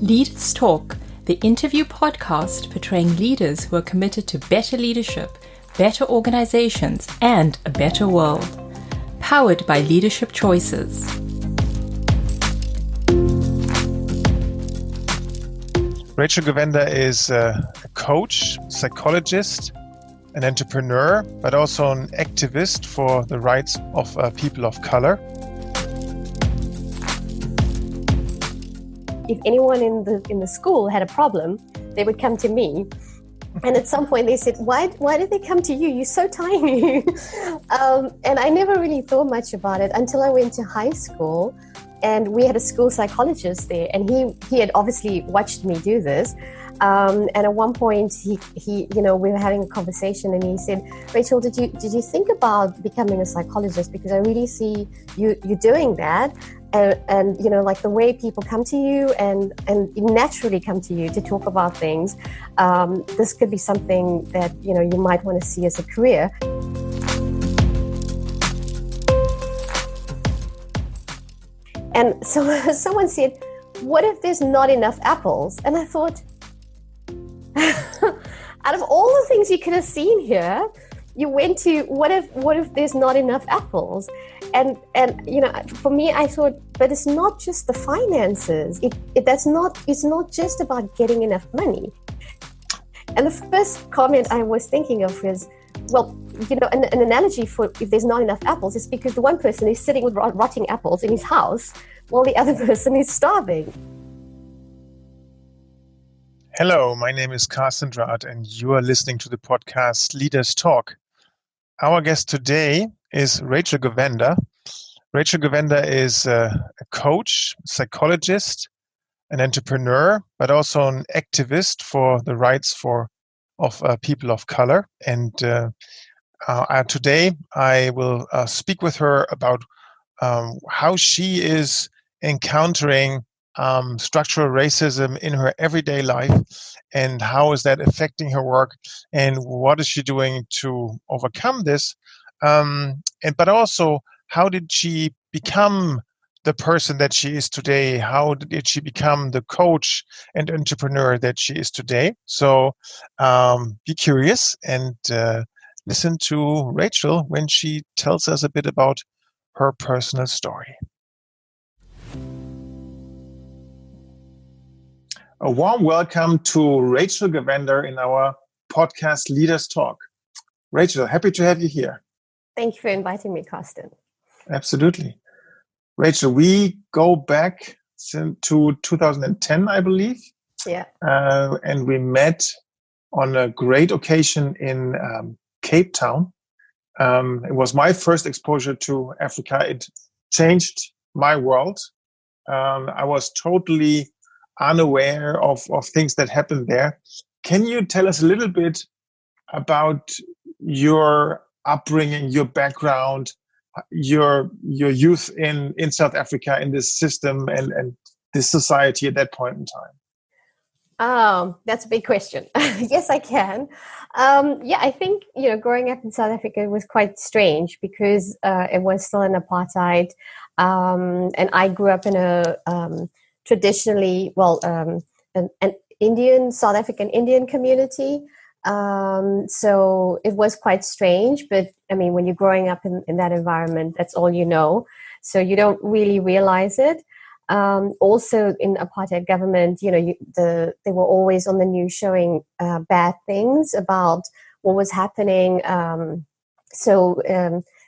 Leaders Talk, the interview podcast portraying leaders who are committed to better leadership, better organizations, and a better world. Powered by Leadership Choices. Racheal Govender is a coach, psychologist, an entrepreneur, but also an activist for the rights of people of color. If anyone in the school had a problem, they would come to me. And at some point they said, why did they come to you? You're so tiny. And I never really thought much about it until I went to high school. And we had a school psychologist there, and he had obviously watched me do this. And at one point, he we were having a conversation, and he said, "Racheal, did you think about becoming a psychologist? Because I really see you doing that, and like the way people come to you and naturally come to you to talk about things. This could be something that you might want to see as a career." And so someone said, "What if there's not enough apples?" And I thought, out of all the things you could have seen here, you went to what if there's not enough apples? And for me, I thought, but it's not just the finances. It's not just about getting enough money. And the first comment I was thinking of was, well, an analogy for if there's not enough apples is because the one person is sitting with rotting apples in his house while the other person is starving. Hello, my name is Carsten Draht, and you are listening to the podcast Leaders Talk. Our guest today is Racheal Govender. Racheal Govender is a coach, psychologist, an entrepreneur, but also an activist for the rights of people of color. And today I will speak with her about how she is encountering structural racism in her everyday life, and how is that affecting her work, and what is she doing to overcome this, but also how did she become the person that she is today? How did she become the coach and entrepreneur that she is today? So be curious and listen to Racheal when she tells us a bit about her personal story. A warm welcome to Racheal Govender in our podcast Leaders Talk. Racheal, happy to have you here. Thank you for inviting me, Carsten. Absolutely. Racheal, we go back to 2010, I believe. Yeah. And we met on a great occasion in Cape Town. It was my first exposure to Africa. It changed my world. I was totally unaware of things that happened there. Can you tell us a little bit about your upbringing, your background, your youth in South Africa, in this system and this society at that point in time? That's a big question. Yes, I can. I think, growing up in South Africa was quite strange because it was still in apartheid. And I grew up in a traditionally, an Indian, South African Indian community. So it was quite strange, but I mean, when you're growing up in that environment, that's all you know. So you don't really realize it. Also in apartheid government, they were always on the news showing bad things about what was happening. So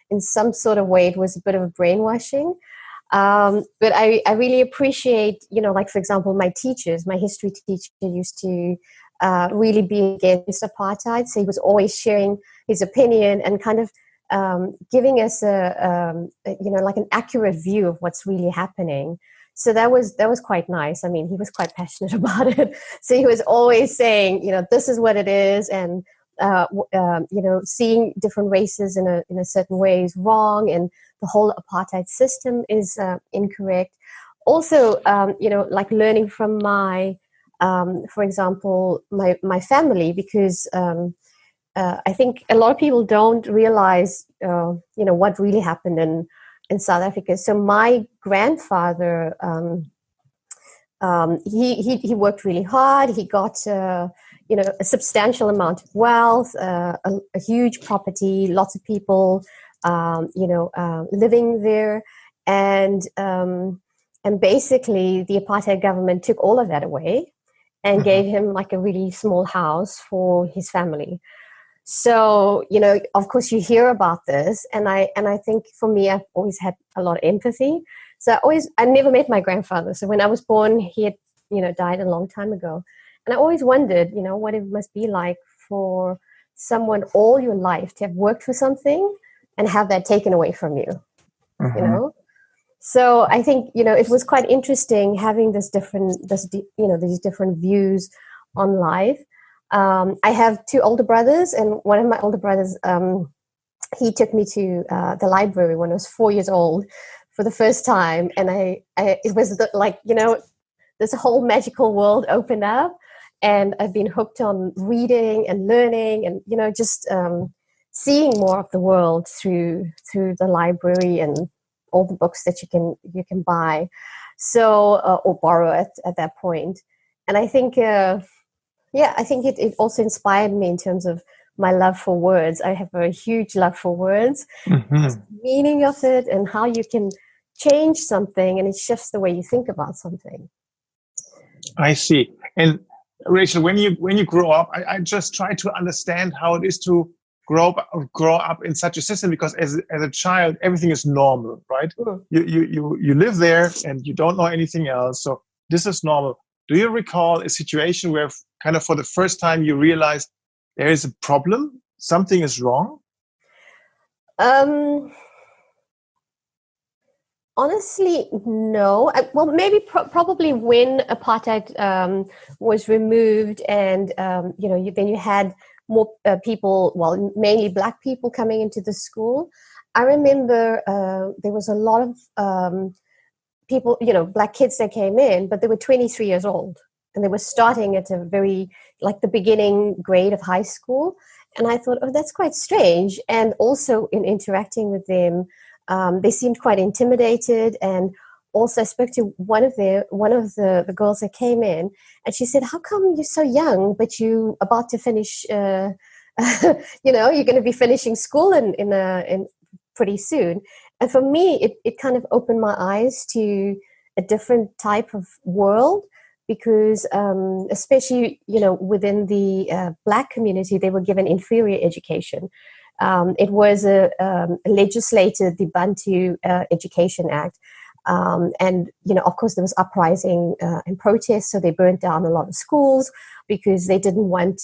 in some sort of way, it was a bit of a brainwashing. But I really appreciate, like, for example, my history teacher used to really be against apartheid. So he was always sharing his opinion and kind of giving us like an accurate view of what's really happening. So that was quite nice. I mean, he was quite passionate about it. So he was always saying, this is what it is. And, seeing different races in a certain way is wrong. And the whole apartheid system is incorrect. Also, like learning from my, for example, my family, because I think a lot of people don't realize, what really happened in South Africa. So my grandfather he worked really hard. He got a substantial amount of wealth, a huge property, lots of people living there, and basically the apartheid government took all of that away and gave him like a really small house for his family. So, of course you hear about this, and I think for me, I've always had a lot of empathy. So I never met my grandfather. So when I was born, he had, died a long time ago. And I always wondered, what it must be like for someone all your life to have worked for something and have that taken away from you, So I think, it was quite interesting having these different views on life. I have two older brothers, and one of my older brothers, he took me to the library when I was 4 years old for the first time. And it was this whole magical world opened up, and I've been hooked on reading and learning and, just seeing more of the world through the library and all the books that you can buy, so or borrow at that point. And I think, I think it also inspired me in terms of my love for words. I have a huge love for words, the meaning of it, and how you can change something, and it shifts the way you think about something. I see. And Racheal, when you grow up, I just try to understand how it is to grow up in such a system, because as a child, everything is normal, right? You live there and you don't know anything else, so this is normal. Do you recall a situation where kind of for the first time you realized there is a problem, something is wrong? Honestly, no. Well, maybe probably when apartheid was removed, and then you had more people, well, mainly Black people coming into the school. I remember there was a lot of people, Black kids that came in, but they were 23 years old, and they were starting at a very, like, the beginning grade of high school. And I thought, oh, that's quite strange. And also in interacting with them, they seemed quite intimidated. And also I spoke to one of the girls that came in, and she said, how come you're so young, but you about to finish, you're going to be finishing school in pretty soon. And for me, it kind of opened my eyes to a different type of world, because especially, within the Black community, they were given inferior education. It was legislated, the Bantu Education Act. And, of course, there was uprising and protests, so they burnt down a lot of schools because they didn't want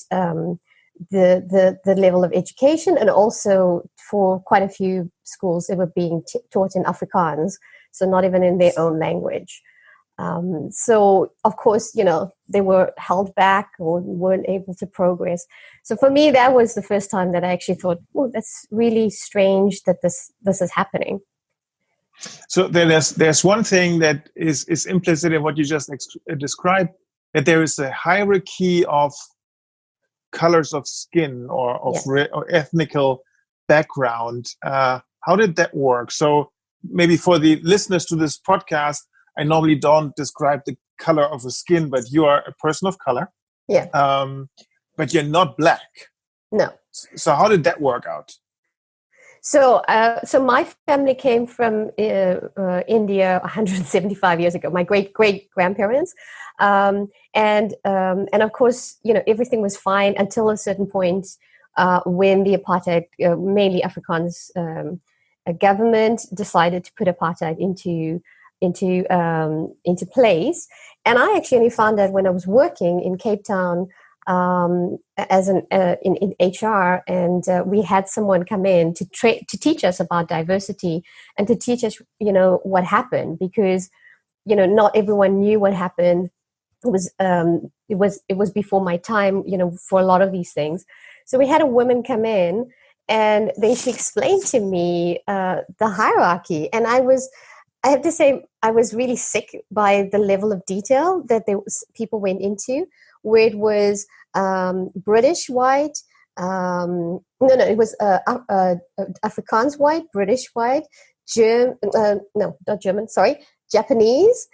the level of education. And also for quite a few schools, they were being taught in Afrikaans, so not even in their own language. So, of course, they were held back or weren't able to progress. So for me, that was the first time that I actually thought, oh, that's really strange that this is happening. So there's one thing that is implicit in what you just described, that there is a hierarchy of colors of skin or ethnical background. How did that work? So maybe for the listeners to this podcast, I normally don't describe the color of a skin, but you are a person of color. Yeah. But you're not Black. No. So how did that work out? So my family came from India 175 years ago. My great grandparents, and of course, everything was fine until a certain point when the apartheid, mainly Afrikaans government, decided to put apartheid into place. And I actually only found out when I was working in Cape Town as in HR, and we had someone come in to teach us about diversity and to teach us, what happened, because not everyone knew what happened. It was before my time, for a lot of these things. So we had a woman come in, and then she explained to me the hierarchy, and I have to say, I was really sick by the level of detail that people went into, where it was British white, it was Afrikaans white, British white, Japanese,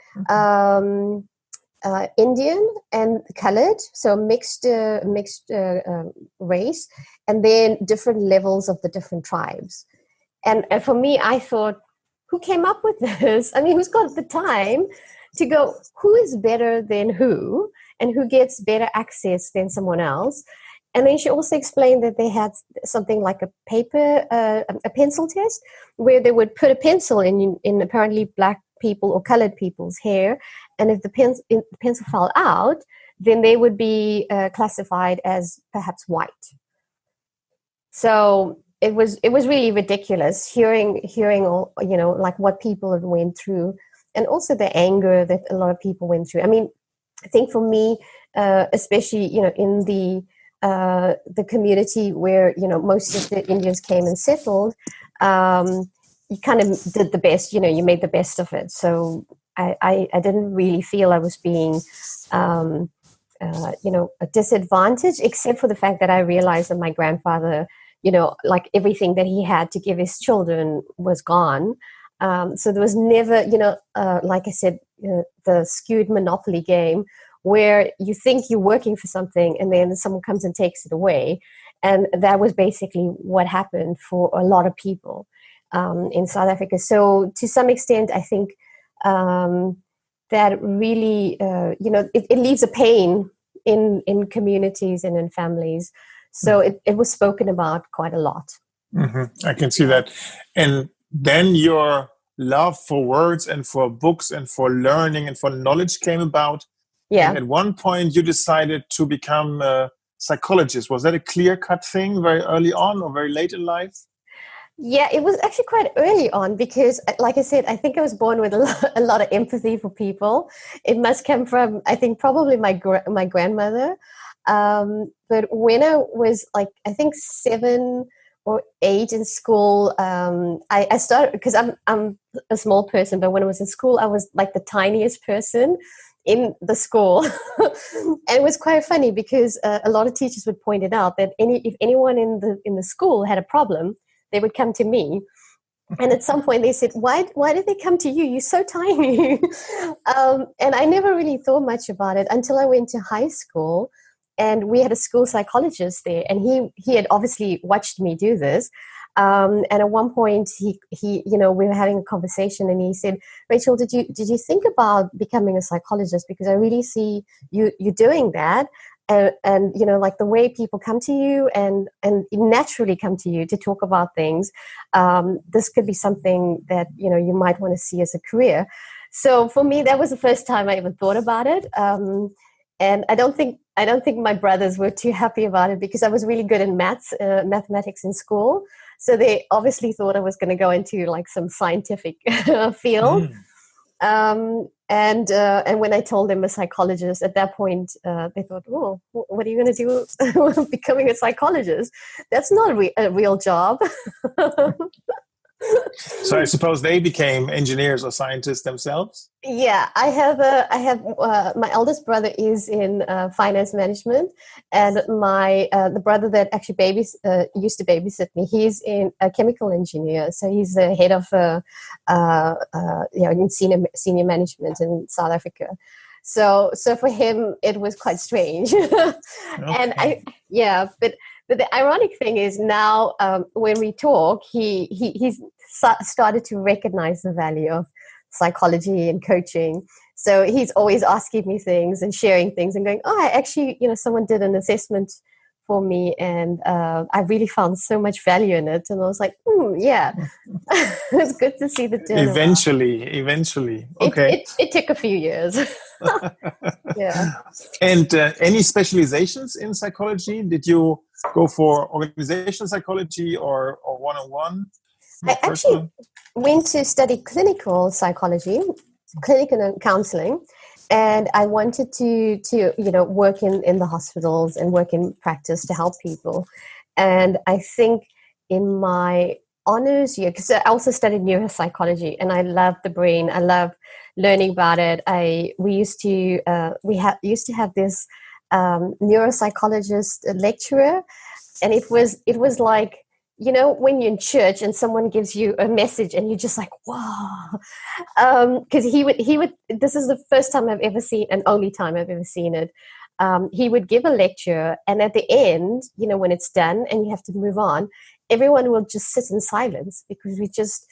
Indian and colored, so mixed race, and then different levels of the different tribes. And for me, I thought, who came up with this? I mean, who's got the time to go, who is better than who, and who gets better access than someone else? And then she also explained that they had something like a pencil test, where they would put a pencil in apparently black people or colored people's hair, and if the pencil fell out, then they would be classified as perhaps white. So it was really ridiculous hearing all, like what people had went through, and also the anger that a lot of people went through. I mean, I think for me, especially in the community where most of the Indians came and settled, you kind of did the best. You made the best of it. So I didn't really feel I was being a disadvantage, except for the fact that I realized that my grandfather, like everything that he had to give his children was gone. So there was never, like I said, the skewed monopoly game where you think you're working for something and then someone comes and takes it away. And that was basically what happened for a lot of people in South Africa. So to some extent, I think that really, it leaves a pain in communities and in families. So it was spoken about quite a lot. I can see that. And then your love for words and for books and for learning and for knowledge came about. Yeah. And at one point you decided to become a psychologist. Was that a clear-cut thing very early on or very late in life? Yeah, it was actually quite early on because, like I said, I think I was born with a lot of empathy for people. It must come from, I think, probably my grandmother. But when I was like, I think 7 or 8 in school, I started, because I'm a small person, but when I was in school, I was like the tiniest person in the school. And it was quite funny because a lot of teachers would point it out that if anyone in the school had a problem, they would come to me. And at some point they said, why did they come to you? You're so tiny. And I never really thought much about it until I went to high school, and we had a school psychologist there, and he had obviously watched me do this. And at one point he we were having a conversation, and he said, Racheal, did you think about becoming a psychologist? Because I really see you doing that. And like the way people come to you and naturally come to you to talk about things, this could be something that you might want to see as a career. So for me, that was the first time I ever thought about it. And I don't think my brothers were too happy about it because I was really good in mathematics in school. So they obviously thought I was going to go into like some scientific field. And when I told them a psychologist, at that point, they thought, oh, what are you going to do becoming a psychologist? That's not a real job. So I suppose they became engineers or scientists themselves? Yeah, I have my eldest brother is in finance management, and the brother that actually used to babysit me, he's in a chemical engineer. So he's the head of in senior management in South Africa. So for him, it was quite strange. Okay. And but the ironic thing is now when we talk, he's started to recognize the value of psychology and coaching. So he's always asking me things and sharing things and going, oh, I actually, someone did an assessment for me and I really found so much value in it. And I was like, yeah, it's good to see the turnaround. Eventually. Okay. It took a few years. Yeah. And any specializations in psychology? Did you go for organizational psychology or one-on-one? I actually went to study clinical psychology, clinical counseling, and I wanted to work in the hospitals and work in practice to help people. And I think in my honors year, because I also studied neuropsychology, and I love the brain. I love learning about it. We used to have this neuropsychologist lecturer, and it was like when you're in church and someone gives you a message and you're just like, wow. Because he would, this is the first time I've ever seen, and only time I've ever seen it. He would give a lecture, and at the end, when it's done and you have to move on, everyone will just sit in silence because we just,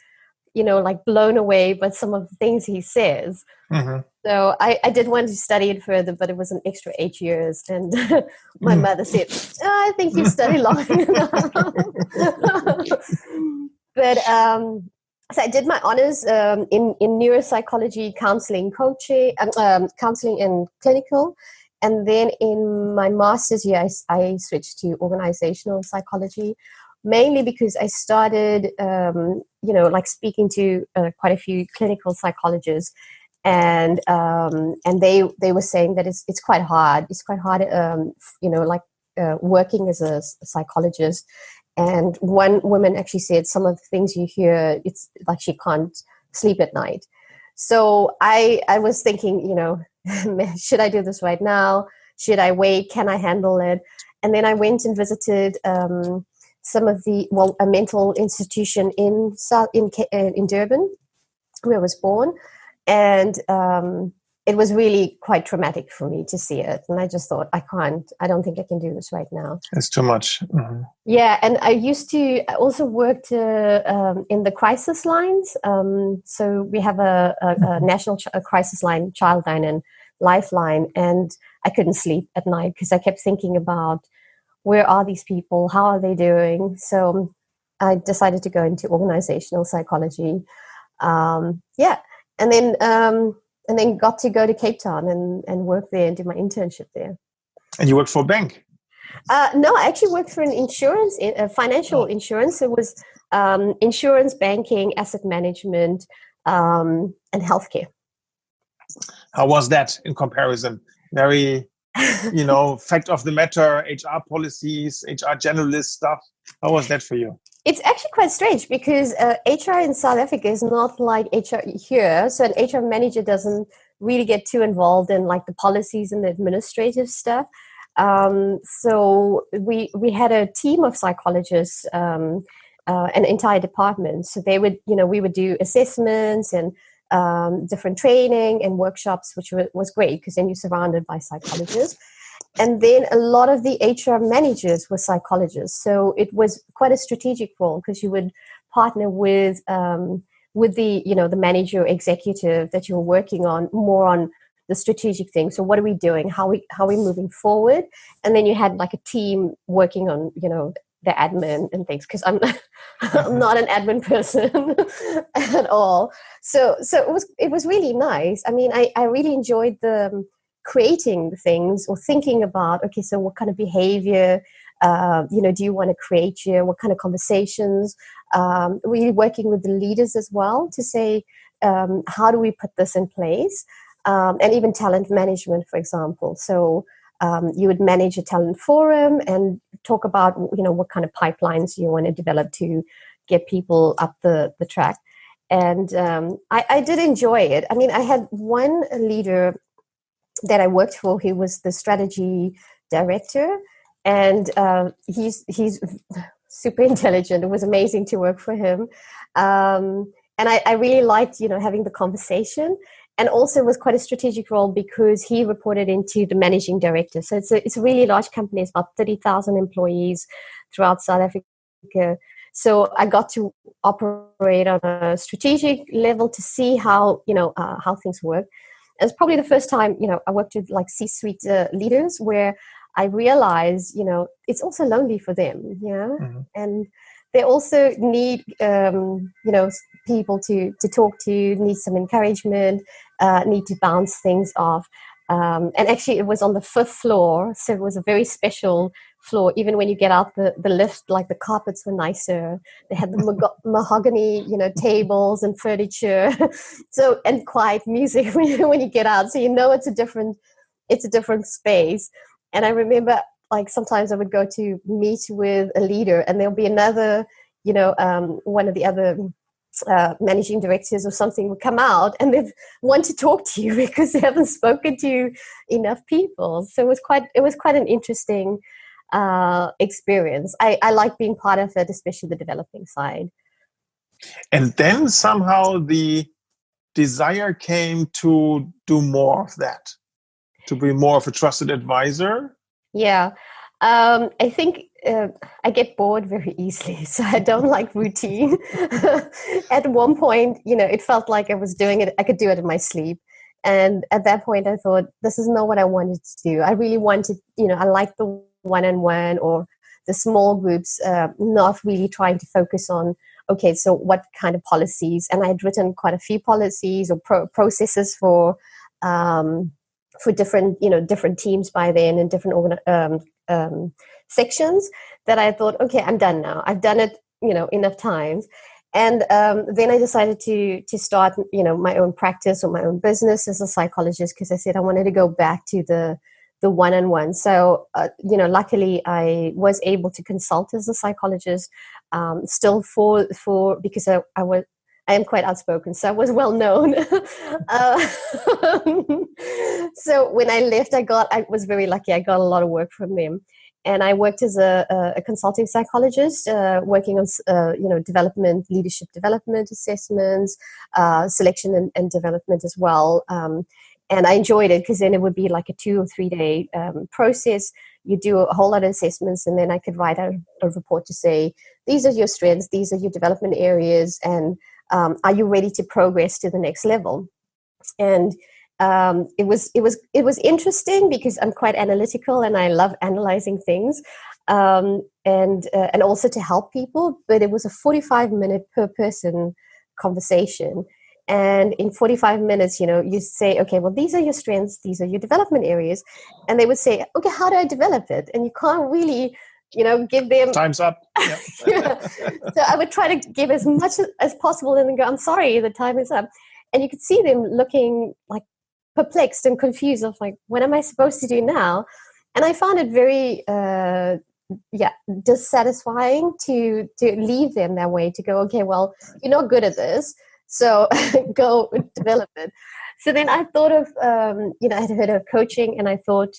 like blown away by some of the things he says. Mm-hmm. So I did want to study it further, but it was an extra 8 years. And my mother said, I think you study long enough. But so I did my honors in neuropsychology, counseling, coaching, counseling and clinical. And then in my master's year, I switched to organizational psychology, mainly because I started, like speaking to quite a few clinical psychologists. And they were saying that it's quite hard. It's quite hard, working as a psychologist. And one woman actually said some of the things you hear, it's like she can't sleep at night. So I was thinking, should I do this right now? Should I wait? Can I handle it? And then I went and visited some of a mental institution in Durban, where I was born. And it was really quite traumatic for me to see it. And I just thought, I don't think I can do this right now. It's too much. Mm-hmm. Yeah. And I also worked in the crisis lines. So we have a national crisis line, Childline and Lifeline. And I couldn't sleep at night because I kept thinking about, where are these people? How are they doing? So I decided to go into organizational psychology. And then got to go to Cape Town and work there and do my internship there. And you worked for a bank? No, I actually worked for an insurance, financial insurance. It was insurance, banking, asset management, and healthcare. How was that in comparison? Very, fact of the matter, HR policies, HR generalist stuff. How was that for you? It's actually quite strange because HR in South Africa is not like HR here. So an HR manager doesn't really get too involved in like the policies and the administrative stuff. So we had a team of psychologists, an entire department. So they would, we would do assessments and different training and workshops, which was great because then you're surrounded by psychologists. And then a lot of the HR managers were psychologists. So it was quite a strategic role because you would partner with the, the manager executive that you were working on, more on the strategic thing. So what are we doing? How are we moving forward? And then you had like a team working on, the admin and things, because I'm not an admin person at all. So it was really nice. I mean, I really enjoyed the creating things or thinking about, okay, so what kind of behavior, do you want to create here? What kind of conversations? Really working with the leaders as well to say, how do we put this in place? And even talent management, for example. So you would manage a talent forum and talk about, what kind of pipelines you want to develop to get people up the track. And I did enjoy it. I mean, I had one leader that I worked for. He was the strategy director, and he's super intelligent. It was amazing to work for him. And I really liked, having the conversation. And also it was quite a strategic role because he reported into the managing director. So it's a really large company. It's about 30,000 employees throughout South Africa. So I got to operate on a strategic level to see how things work. It's probably the first time, I worked with like C-suite leaders where I realized, it's also lonely for them, Mm-hmm. and they also need, people to talk to, need some encouragement, need to bounce things off. And actually it was on the 5th floor. So it was a very special floor. Even when you get out the lift, like the carpets were nicer. They had the mahogany, tables and furniture. So, and quiet music when you get out. So, it's a different space. And I remember like sometimes I would go to meet with a leader and there'll be another, one of the other managing directors or something would come out and they want to talk to you because they haven't spoken to enough people. So it was quite an interesting experience. I like being part of it, especially the developing side. And then somehow the desire came to do more of that, to be more of a trusted advisor. Yeah. I think I get bored very easily, so I don't like routine. At one point, it felt like I was doing it. I could do it in my sleep. And at that point, I thought, this is not what I wanted to do. I really wanted, I like the one-on-one or the small groups, not really trying to focus on, okay, so what kind of policies? And I had written quite a few policies or processes for different, different teams by then and different sections that I thought, okay, I'm done now. I've done it, enough times. And then I decided to start, my own practice or my own business as a psychologist, because I said I wanted to go back to the one-on-one. So, luckily I was able to consult as a psychologist, still for because I am quite outspoken, so I was well known. So when I left, I was very lucky. I got a lot of work from them. And I worked as a consulting psychologist, working on, development, leadership development assessments, selection and development as well. And I enjoyed it because then it would be like a 2 or 3 day process. You do a whole lot of assessments, and then I could write a report to say, these are your strengths, these are your development areas, and are you ready to progress to the next level? And it was interesting because I'm quite analytical and I love analyzing things, and also to help people. But it was a 45-minute per person conversation. And in 45 minutes, you say, okay, well, these are your strengths, these are your development areas. And they would say, okay, how do I develop it? And you can't really, give them... Time's up. Yeah. Yeah. So I would try to give as much as possible and then go, I'm sorry, the time is up. And you could see them looking like perplexed and confused of like, what am I supposed to do now? And I found it very, dissatisfying to leave them that way, to go, okay, well, you're not good at this, so go develop it. So then I thought of, I had heard of coaching, and I thought,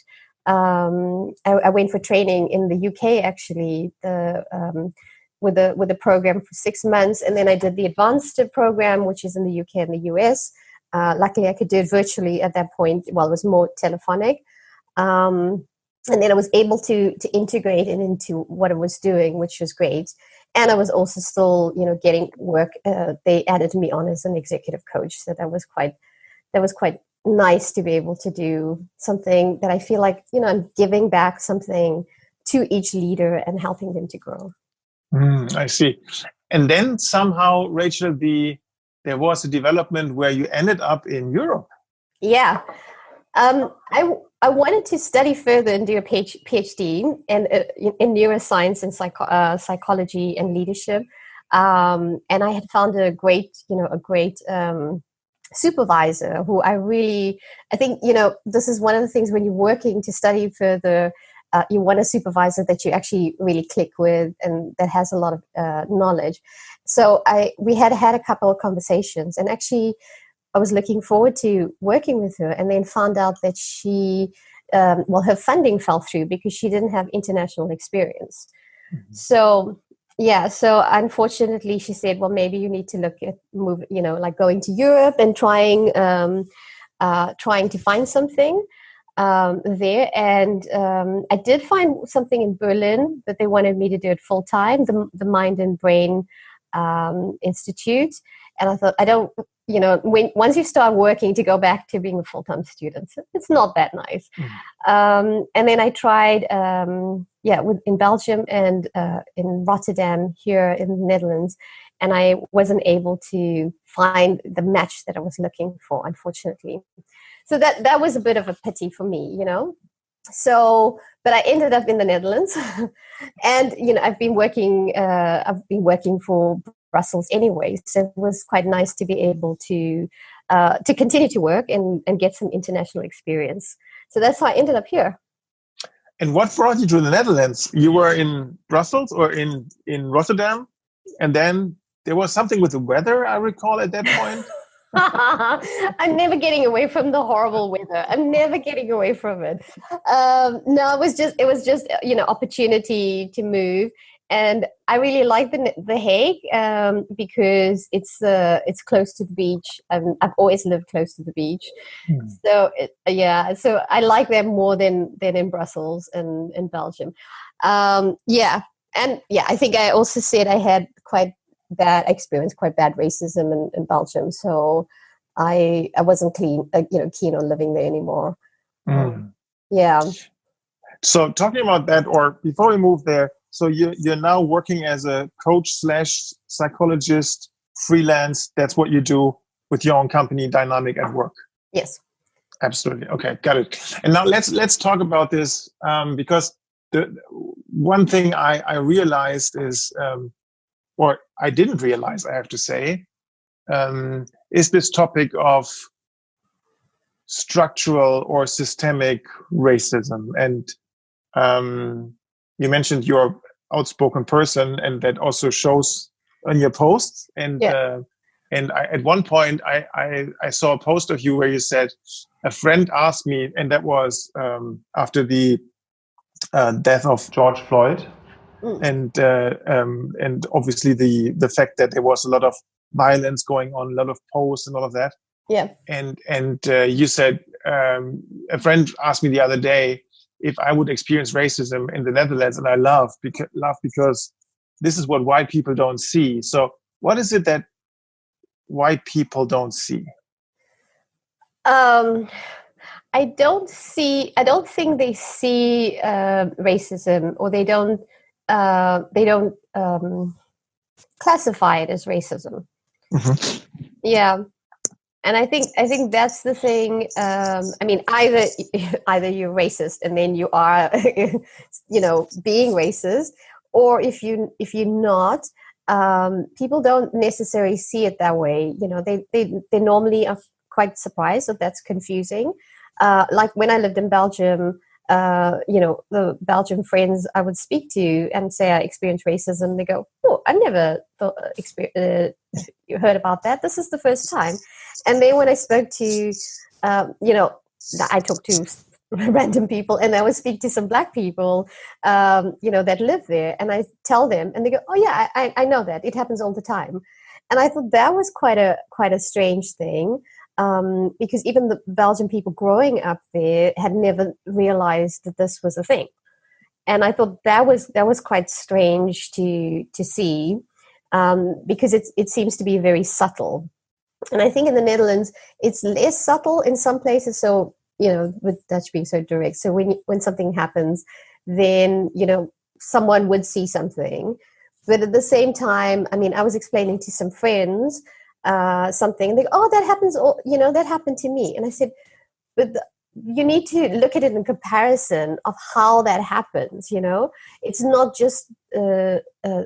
I went for training in the UK actually, with a program for 6 months, and then I did the advanced program, which is in the UK and the US. Luckily, I could do it virtually at that point. Well, it was more telephonic, and then I was able to integrate it into what I was doing, which was great. And I was also still, getting work. They added me on as an executive coach, so that was quite nice to be able to do something that I feel like, I'm giving back something to each leader and helping them to grow. I see. And then somehow, Racheal, there was a development where you ended up in Europe. Yeah. I wanted to study further and do a PhD in neuroscience and psychology and leadership. And I had found a great supervisor who I think, this is one of the things when you're working to study further, you want a supervisor that you actually really click with and that has a lot of knowledge. So we had a couple of conversations, and actually I was looking forward to working with her, and then found out that she, her funding fell through because she didn't have international experience. Mm-hmm. So unfortunately she said, well, maybe you need to look at like going to Europe and trying to find something there. And I did find something in Berlin, but they wanted me to do it full time, the Mind and Brain Institute. And I thought, I don't, once you start working, to go back to being a full-time student, it's not that nice. Mm. And then I tried, in Belgium and in Rotterdam here in the Netherlands, and I wasn't able to find the match that I was looking for, unfortunately. So that was a bit of a pity for me, So, but I ended up in the Netherlands, and I've been working for Brussels anyway, so it was quite nice to be able to continue to work and get some international experience. So that's how I ended up here. And what brought you to the Netherlands? You were in Brussels or in Rotterdam, and then there was something with the weather, I recall, at that point. I'm never getting away from the horrible weather. I'm never getting away from it. No, it was just opportunity to move, and I really like the Hague because it's close to the beach. I've always lived close to the beach, so so I like them more than in Brussels and in Belgium. I think I also said I had quite bad racism in Belgium, so I wasn't keen on living there anymore. Yeah. So talking about that, or before we move there, so you're now working as a coach / psychologist, freelance. That's what you do with your own company, Dynamic at Work. Yes. Absolutely. Okay, got it. And now let's talk about this because the one thing I realized is, or I didn't realize, I have to say, is this topic of structural or systemic racism. And you mentioned you're an outspoken person, and that also shows on your posts. And at one point, I saw a post of you where you said, a friend asked me, and that was after the death of George Floyd. And obviously the fact that there was a lot of violence going on, a lot of posts and all of that. Yeah. And you said, a friend asked me the other day if I would experience racism in the Netherlands, and I laugh because this is what white people don't see. So what is it that white people don't see? I don't think they see racism, or they don't classify it as racism. Mm-hmm. Yeah. And I think that's the thing. I mean, either you're racist and then you are, being racist, or if you're not, people don't necessarily see it that way. They normally are quite surprised that that's confusing. Like when I lived in Belgium, the Belgian friends I would speak to and say I experienced racism, they go, "Oh, I never heard about that. This is the first time." And then when I spoke to, I talked to random people, and I would speak to some Black people, that live there, and I tell them, and they go, "Oh yeah, I know that. It happens all the time." And I thought that was quite a strange thing. Because even the Belgian people growing up there had never realized that this was a thing, and I thought that was quite strange to see, because it seems to be very subtle, and I think in the Netherlands it's less subtle in some places. So with Dutch being so direct, so when something happens, then someone would see something, but at the same time, I mean, I was explaining to some friends something, and they go, "Oh, that happens, that happened to me." And I said, but you need to look at it in comparison of how that happens. It's not just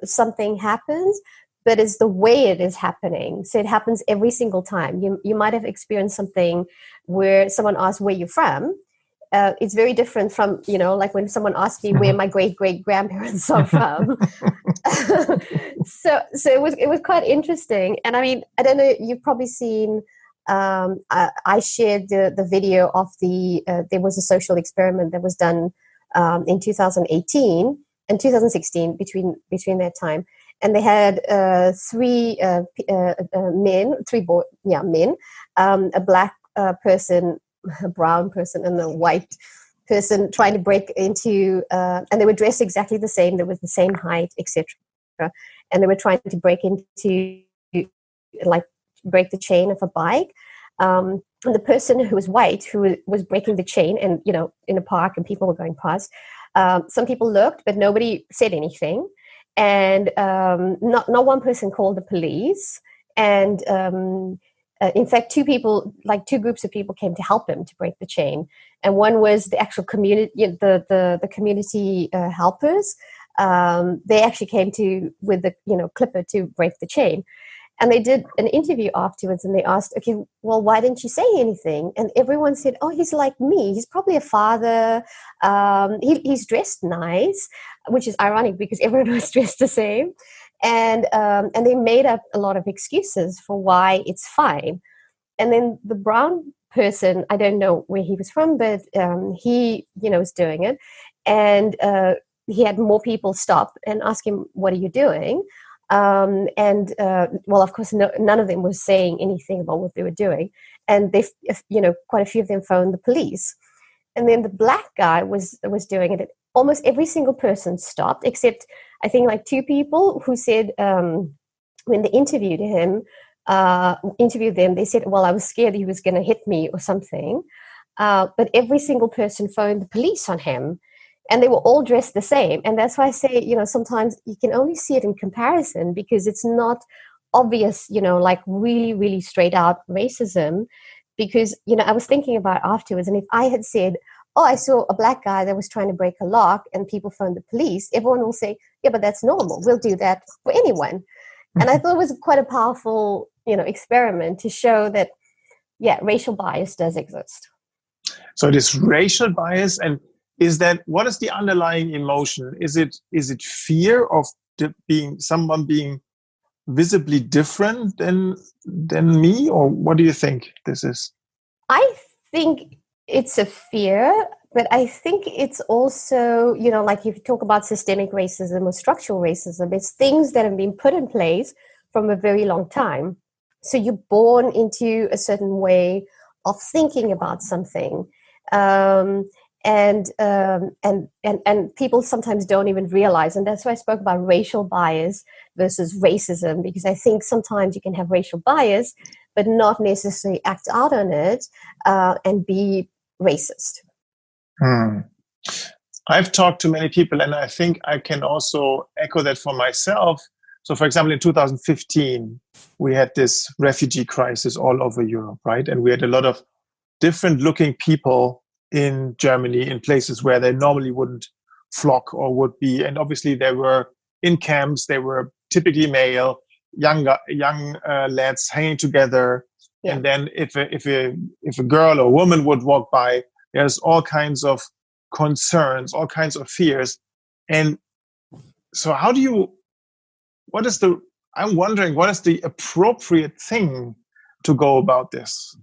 something happens, but it's the way it is happening. So it happens every single time. You might have experienced something where someone asks where you're from. It's very different from, like when someone asks me where my great-great-grandparents are from. So it was quite interesting. And I mean, I don't know, you've probably seen, I shared the video of there was a social experiment that was done in 2018 and 2016 between that time. And they had three men, a Black person, a brown person, and a white person trying to break into, and they were dressed exactly the same. There was the same height, etc. And they were trying to break into, break the chain of a bike. And the person who was white, who was breaking the chain, and in a park, and people were going past. Some people looked, but nobody said anything. And not one person called the police. And in fact, two groups of people came to help him to break the chain. And one was the actual community, the community helpers. They actually came with the clipper to break the chain. And they did an interview afterwards, and they asked, "Okay, well, why didn't you say anything?" And everyone said, "Oh, he's like me. He's probably a father. He's dressed nice," which is ironic because everyone was dressed the same. And they made up a lot of excuses for why it's fine. And then the brown person, I don't know where he was from, but he, was doing it. And he had more people stop and ask him, what are you doing? Well, of course, none of them was saying anything about what they were doing. And they, quite a few of them phoned the police. And then the black guy was doing it. Almost every single person stopped, except I think like two people who said when they interviewed them, they said, well, I was scared he was going to hit me or something. But every single person phoned the police on him. And they were all dressed the same. And that's why I say, sometimes you can only see it in comparison because it's not obvious, like really, really straight out racism. Because, I was thinking about afterwards, and if I had said, oh, I saw a black guy that was trying to break a lock and people phoned the police, everyone will say, yeah, but that's normal. We'll do that for anyone. And I thought it was quite a powerful, experiment to show that, yeah, racial bias does exist. So it is racial bias, and what is the underlying emotion? Is it fear of someone being visibly different than me, or what do you think this is? I think it's a fear, but I think it's also, like if you talk about systemic racism or structural racism, it's things that have been put in place from a very long time. So you're born into a certain way of thinking about something. And people sometimes don't even realize, and that's why I spoke about racial bias versus racism, because I think sometimes you can have racial bias but not necessarily act out on it and be racist. I've talked to many people, and I think I can also echo that for myself. So, for example, in 2015, we had this refugee crisis all over Europe, right? And we had a lot of different looking people in Germany, in places where they normally wouldn't flock or would be. And obviously they were in camps, they were typically male, young lads hanging together. Yeah. And then if a girl or woman would walk by, there's all kinds of concerns, all kinds of fears. And so I'm wondering, what is the appropriate thing to go about this?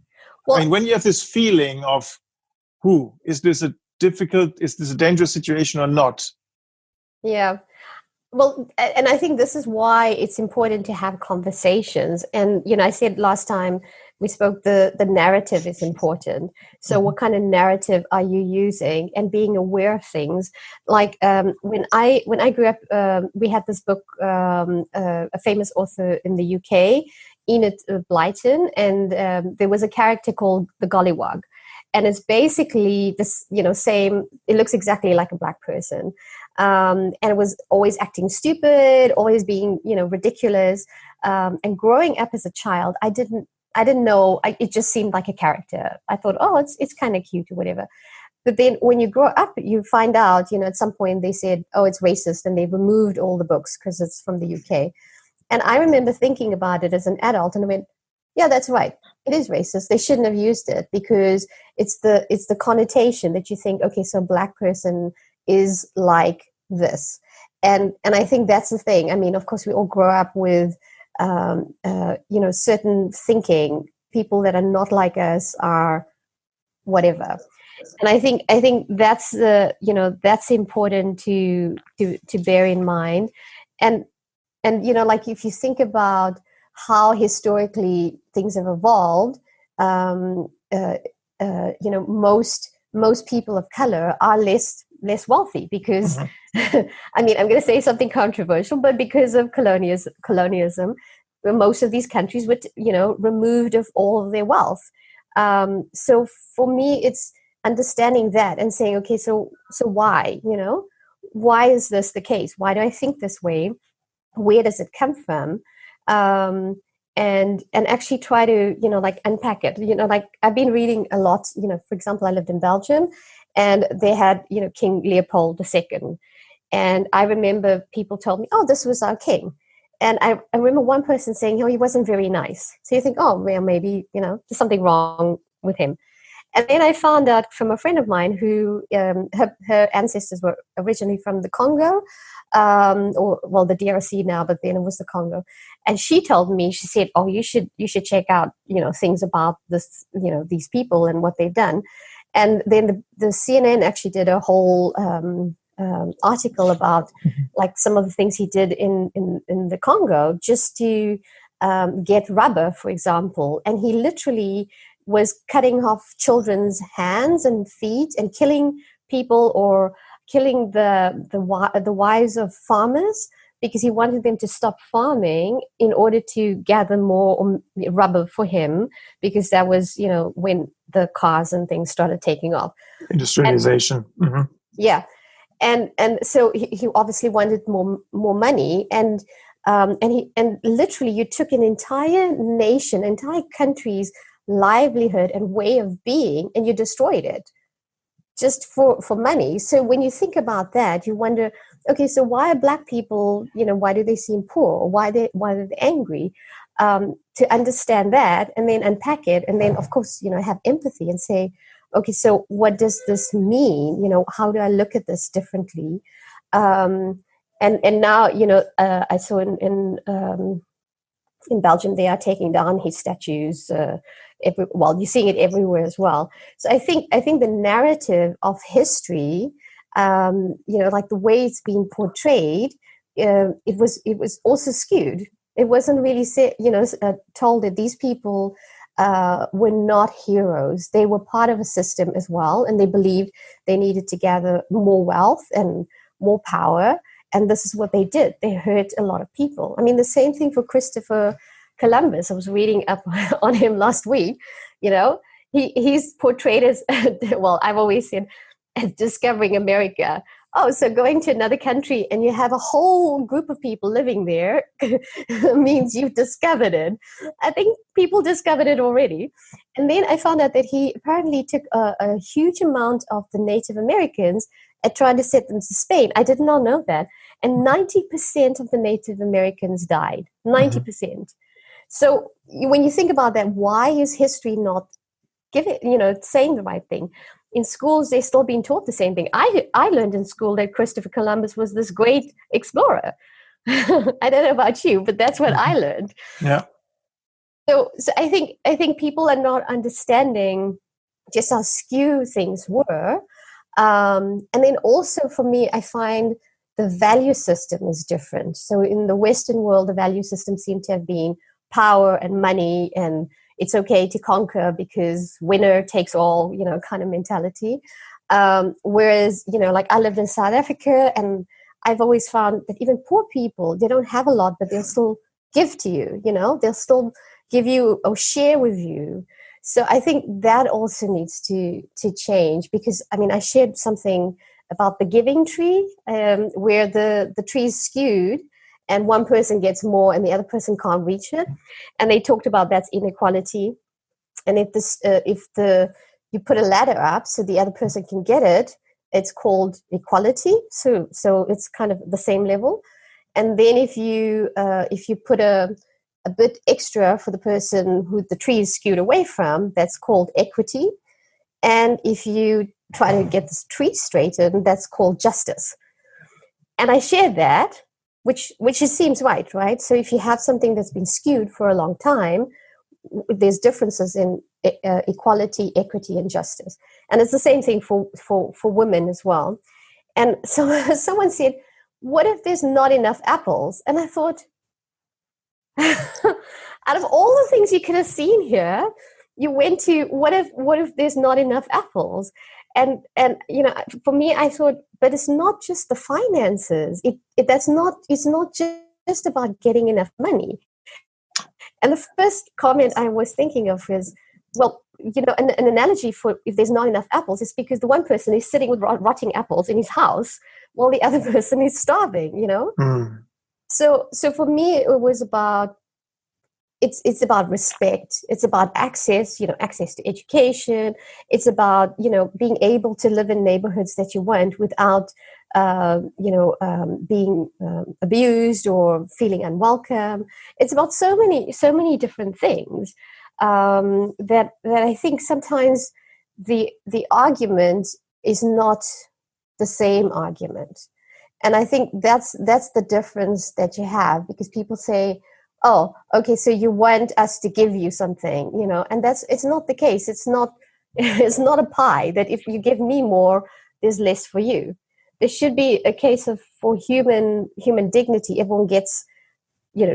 Well, I mean, when you have this feeling of, is this a dangerous situation or not? Yeah. Well, and I think this is why it's important to have conversations. And, I said last time we spoke, the narrative is important. So what kind of narrative are you using, and being aware of things? Like when I grew up, we had this book, a famous author in the UK, Enid Blyton, and there was a character called the Gollywog. And it's basically this, same, it looks exactly like a black person. And it was always acting stupid, always being, ridiculous. And growing up as a child, I didn't know, it just seemed like a character. I thought, oh, it's kind of cute or whatever. But then when you grow up, you find out, at some point they said, oh, it's racist. And they removed all the books because it's from the UK. And I remember thinking about it as an adult, and I went, yeah, that's right. It is racist. They shouldn't have used it, because it's the connotation that you think, okay, so a black person is like this. And I think that's the thing. I mean, of course, we all grow up with, certain thinking. People that are not like us are whatever. And I think that's that's important to bear in mind. And like if you think about how historically things have evolved, most people of color are less wealthy because, I mean, I'm going to say something controversial, but because of colonialism, most of these countries were, removed of all of their wealth. So for me, it's understanding that and saying, okay, so why, why is this the case? Why do I think this way? Where does it come from? And actually try to, like unpack it. Like I've been reading a lot, for example, I lived in Belgium, and they had, King Leopold II. And I remember people told me, oh, this was our king. And I remember one person saying, oh, he wasn't very nice. So you think, oh, well, maybe, there's something wrong with him. And then I found out from a friend of mine who her ancestors were originally from the Congo, or the DRC now, but then it was the Congo. And she told me, she said, "Oh, you should check out, things about this, these people and what they've done." And then the CNN actually did a whole article about like some of the things he did in the Congo just to get rubber, for example. And he literally was cutting off children's hands and feet and killing people or killing the wives of farmers because he wanted them to stop farming in order to gather more rubber for him, because that was, when the cars and things started taking off. Industrialization. Yeah. And so he obviously wanted more money, and literally you took an entire nation, entire country's livelihood and way of being, and you destroyed it just for money. So when you think about that, you wonder, okay, so why are Black people, why do they seem poor? Why are they angry? To understand that and then unpack it, and then of course, have empathy and say, okay, so what does this mean? How do I look at this differently? And now, I saw in Belgium, they are taking down his statues. You're seeing it everywhere as well. So I think the narrative of history, like the way it's being portrayed, it was also skewed. It wasn't really told that these people were not heroes. They were part of a system as well, and they believed they needed to gather more wealth and more power. And this is what they did. They hurt a lot of people. I mean, the same thing for Christopher Columbus. I was reading up on him last week. He's portrayed as, well, I've always said, as discovering America. Oh, so going to another country and you have a whole group of people living there means you've discovered it. I think people discovered it already. And then I found out that he apparently took a huge amount of the Native Americans and tried to set them to Spain. I did not know that. And 90% of the Native Americans died. 90%. So when you think about that, why is history not saying the right thing? In schools, they're still being taught the same thing. I learned in school that Christopher Columbus was this great explorer. I don't know about you, but that's what I learned. Yeah. So I think people are not understanding just how skewed things were. And then also for me, I find the value system is different. So in the Western world, the value system seemed to have been power and money, and it's okay to conquer because winner takes all, kind of mentality. Whereas, like I lived in South Africa, and I've always found that even poor people, they don't have a lot, but they'll still give to you, they'll still give you or share with you. So I think that also needs to change, because, I shared something about the giving tree, where the tree is skewed and one person gets more and the other person can't reach it. And they talked about that's inequality. And if you put a ladder up so the other person can get it, it's called equality. So it's kind of the same level. And then if you put a bit extra for the person who the tree is skewed away from, that's called equity. And if you try to get this tree straightened, that's called justice. And I shared that, which seems right? So if you have something that's been skewed for a long time, there's differences in equality, equity, and justice. And it's the same thing for women as well. And so someone said, what if there's not enough apples? And I thought, out of all the things you could have seen here, you went to what if there's not enough apples? And for me, I thought, but it's not just the finances. It's not just about getting enough money. And the first comment I was thinking of is, well, an analogy for if there's not enough apples is because the one person is sitting with rotting apples in his house while the other person is starving, So for me, it was about, it's about respect. It's about access, access to education. It's about, being able to live in neighborhoods that you want without, being abused or feeling unwelcome. It's about so many different things that I think sometimes the argument is not the same argument. And I think that's the difference that you have, because people say, oh, okay, so you want us to give you something, and it's not the case. It's not it's not a pie that if you give me more, there's less for you. There should be a case of for human dignity. Everyone gets,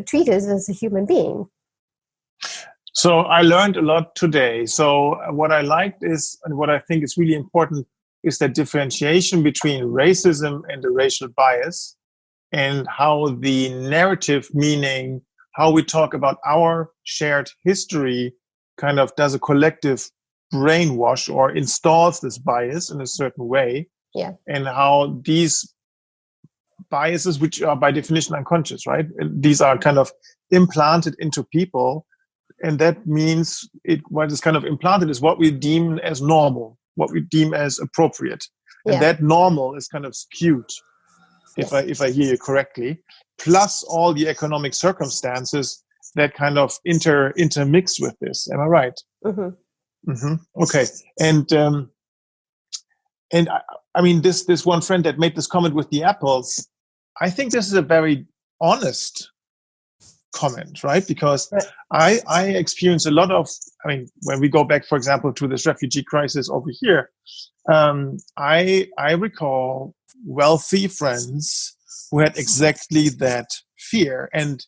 treated as a human being. So I learned a lot today. So what I liked is, and what I think is really important, is that differentiation between racism and the racial bias, and how the narrative, meaning how we talk about our shared history, kind of does a collective brainwash or installs this bias in a certain way. Yeah. And how these biases, which are by definition unconscious, right? These are kind of implanted into people. And that means what is kind of implanted is what we deem as normal, what we deem as appropriate. And that normal is kind of skewed, if I hear you correctly, plus all the economic circumstances that kind of intermix with this. Am I right? Mm-hmm. Mm-hmm. Okay. And I mean, this one friend that made this comment with the apples, I think this is a very honest comment, right? Because I experience a lot of, when we go back, for example, to this refugee crisis over here, I recall wealthy friends who had exactly that fear, and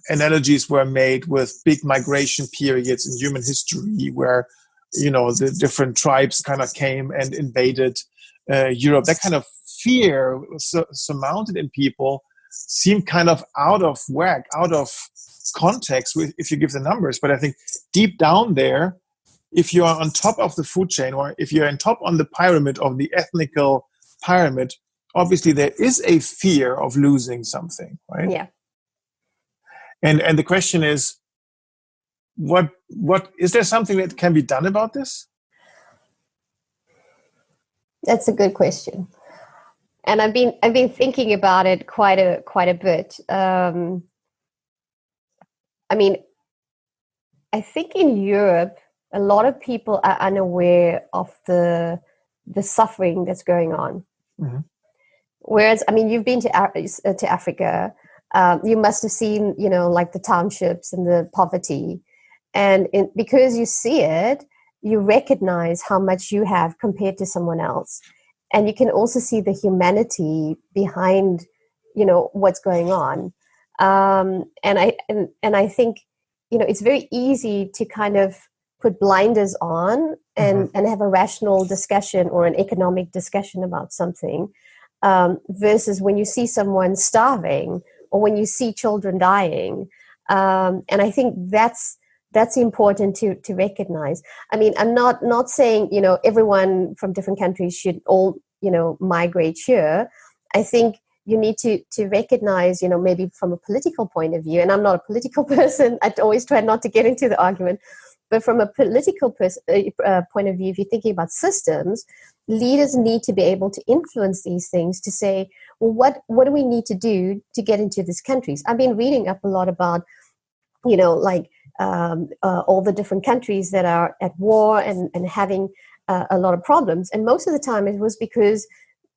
analogies were made with big migration periods in human history where, the different tribes kind of came and invaded Europe. That kind of fear surmounted in people seemed kind of out of whack, out of context if you give the numbers. But I think deep down there, if you are on top of the food chain, or if you're on top on the pyramid of the ethnical pyramid, obviously there is a fear of losing something, right? Yeah. And the question is, what is there something that can be done about this? That's a good question, and I've been thinking about it quite a bit. I think in Europe, a lot of people are unaware of the suffering that's going on. Mm-hmm. Whereas, you've been to Africa. You must have seen, like the townships and the poverty. And because you see it, you recognize how much you have compared to someone else. And you can also see the humanity behind, what's going on. And I think, it's very easy to kind of put blinders on and have a rational discussion or an economic discussion about something, versus when you see someone starving or when you see children dying. And I think that's important to recognize. I'm not saying, everyone from different countries should all, migrate here. I think you need to recognize, maybe from a political point of view, and I'm not a political person, I always try not to get into the argument, but from a political point of view, if you're thinking about systems, leaders need to be able to influence these things to say, well, what do we need to do to get into these countries? I've been reading up a lot about, all the different countries that are at war and having a lot of problems. And most of the time it was because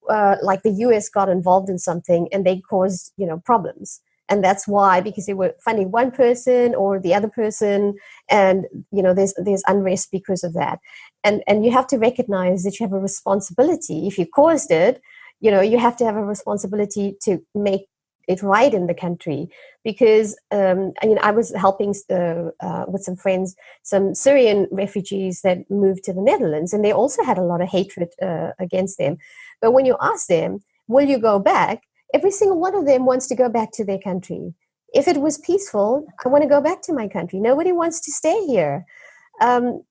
the US got involved in something and they caused, problems. And that's why, because they were funding one person or the other person, and, there's unrest because of that. And you have to recognize that you have a responsibility. If you caused it, you have to have a responsibility to make it right in the country. Because I was helping with some friends, some Syrian refugees that moved to the Netherlands, and they also had a lot of hatred against them. But when you ask them, will you go back? Every single one of them wants to go back to their country. If it was peaceful, I want to go back to my country. Nobody wants to stay here. And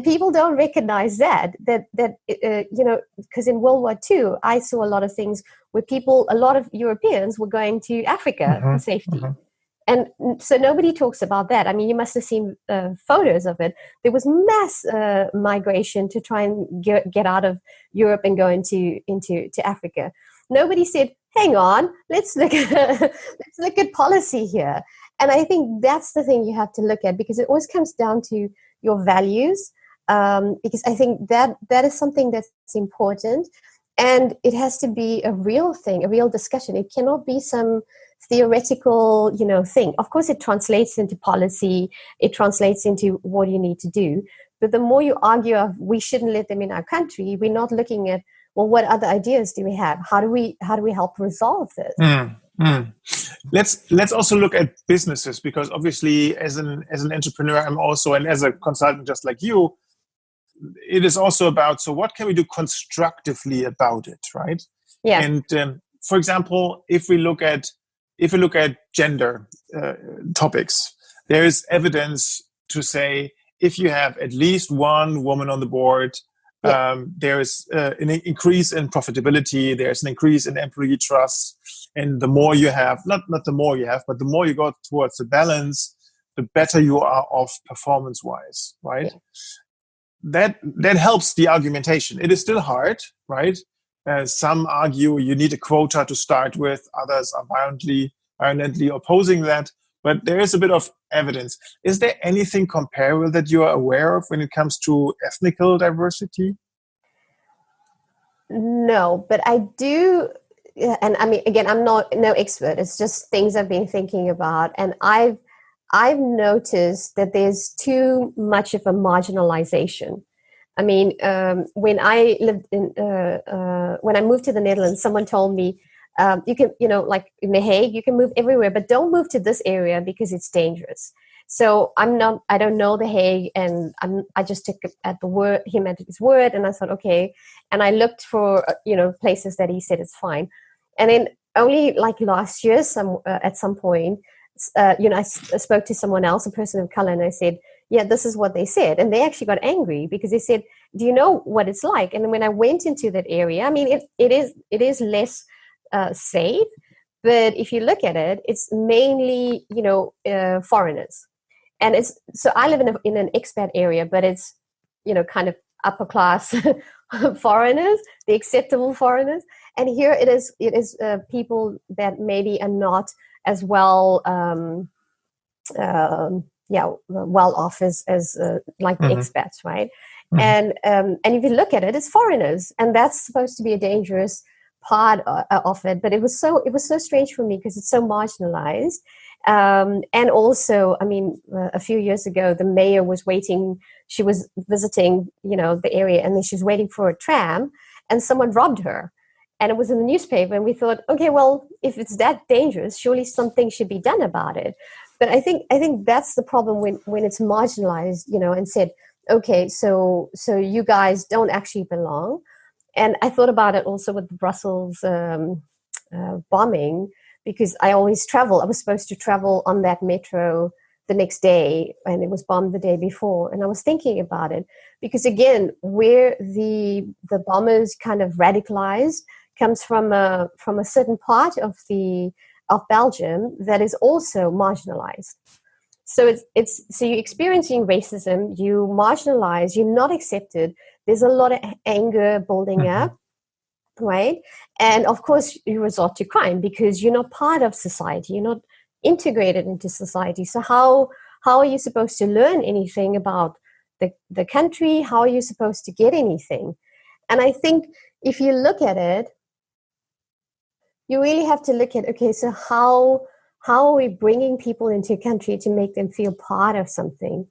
people don't recognize that because in World War II, I saw a lot of things where a lot of Europeans were going to Africa for safety. And so nobody talks about that. You must have seen photos of it. There was mass migration to try and get out of Europe and go into Africa. Nobody said, hang on, let's look at policy here. And I think that's the thing you have to look at, because it always comes down to your values. because I think that is something that's important, and it has to be a real thing, a real discussion. It cannot be some theoretical, thing. Of course, it translates into policy. It translates into what you need to do. But the more you argue of we shouldn't let them in our country, we're not looking at, well, what other ideas do we have? How do we help resolve this? Let's also look at businesses, because obviously as an entrepreneur, I'm also, and as a consultant just like you, it is also about, so what can we do constructively about it, right? Yeah. And for example, if we look at gender topics, there is evidence to say if you have at least one woman on the board, there is an increase in profitability, there's an increase in employee trust, and the more you have, not the more you have, but the more you go towards the balance, the better you are off performance-wise, right? Yeah. That helps the argumentation. It is still hard, right? Some argue you need a quota to start with, others are violently opposing that. But there is a bit of evidence. Is there anything comparable that you are aware of when it comes to ethnical diversity? No, but I do, and I mean, again, I'm no expert. It's just things I've been thinking about, and I've noticed that there's too much of a marginalization. I mean, when I lived when I moved to the Netherlands, someone told me, you can, like in The Hague, you can move everywhere, but don't move to this area because it's dangerous. So I don't know The Hague, and I just took him at his word, and I thought, okay. And I looked for, places that he said it's fine. And then only like last year, at some point, I spoke to someone else, a person of color, and I said, yeah, this is what they said. And they actually got angry because they said, do you know what it's like? And when I went into that area, I mean, it is less safe, but if you look at it, it's mainly foreigners, and so I live in an expat area, but it's kind of upper class foreigners, the acceptable foreigners, and here it is people that maybe are not as well well off as like the expats, right? And if you look at it, it's foreigners, and that's supposed to be a dangerous part of it, but it was so strange for me because it's so marginalized. And also, I mean, a few years ago, the mayor was waiting. She was visiting, the area, and then she was waiting for a tram, and someone robbed her, and it was in the newspaper. And we thought, okay, well, if it's that dangerous, surely something should be done about it. But I think that's the problem when it's marginalized, and said, okay, so you guys don't actually belong. And I thought about it also with the Brussels bombing, because I always travel. I was supposed to travel on that metro the next day, and it was bombed the day before. And I was thinking about it because, again, where the bombers kind of radicalized comes from a certain part of Belgium that is also marginalized. So so you're experiencing racism, you marginalized, you're not accepted. There's a lot of anger building up, right? And of course, you resort to crime because you're not part of society. You're not integrated into society. So how are you supposed to learn anything about the country? How are you supposed to get anything? And I think if you look at it, you really have to look at, okay, so how are we bringing people into a country to make them feel part of something?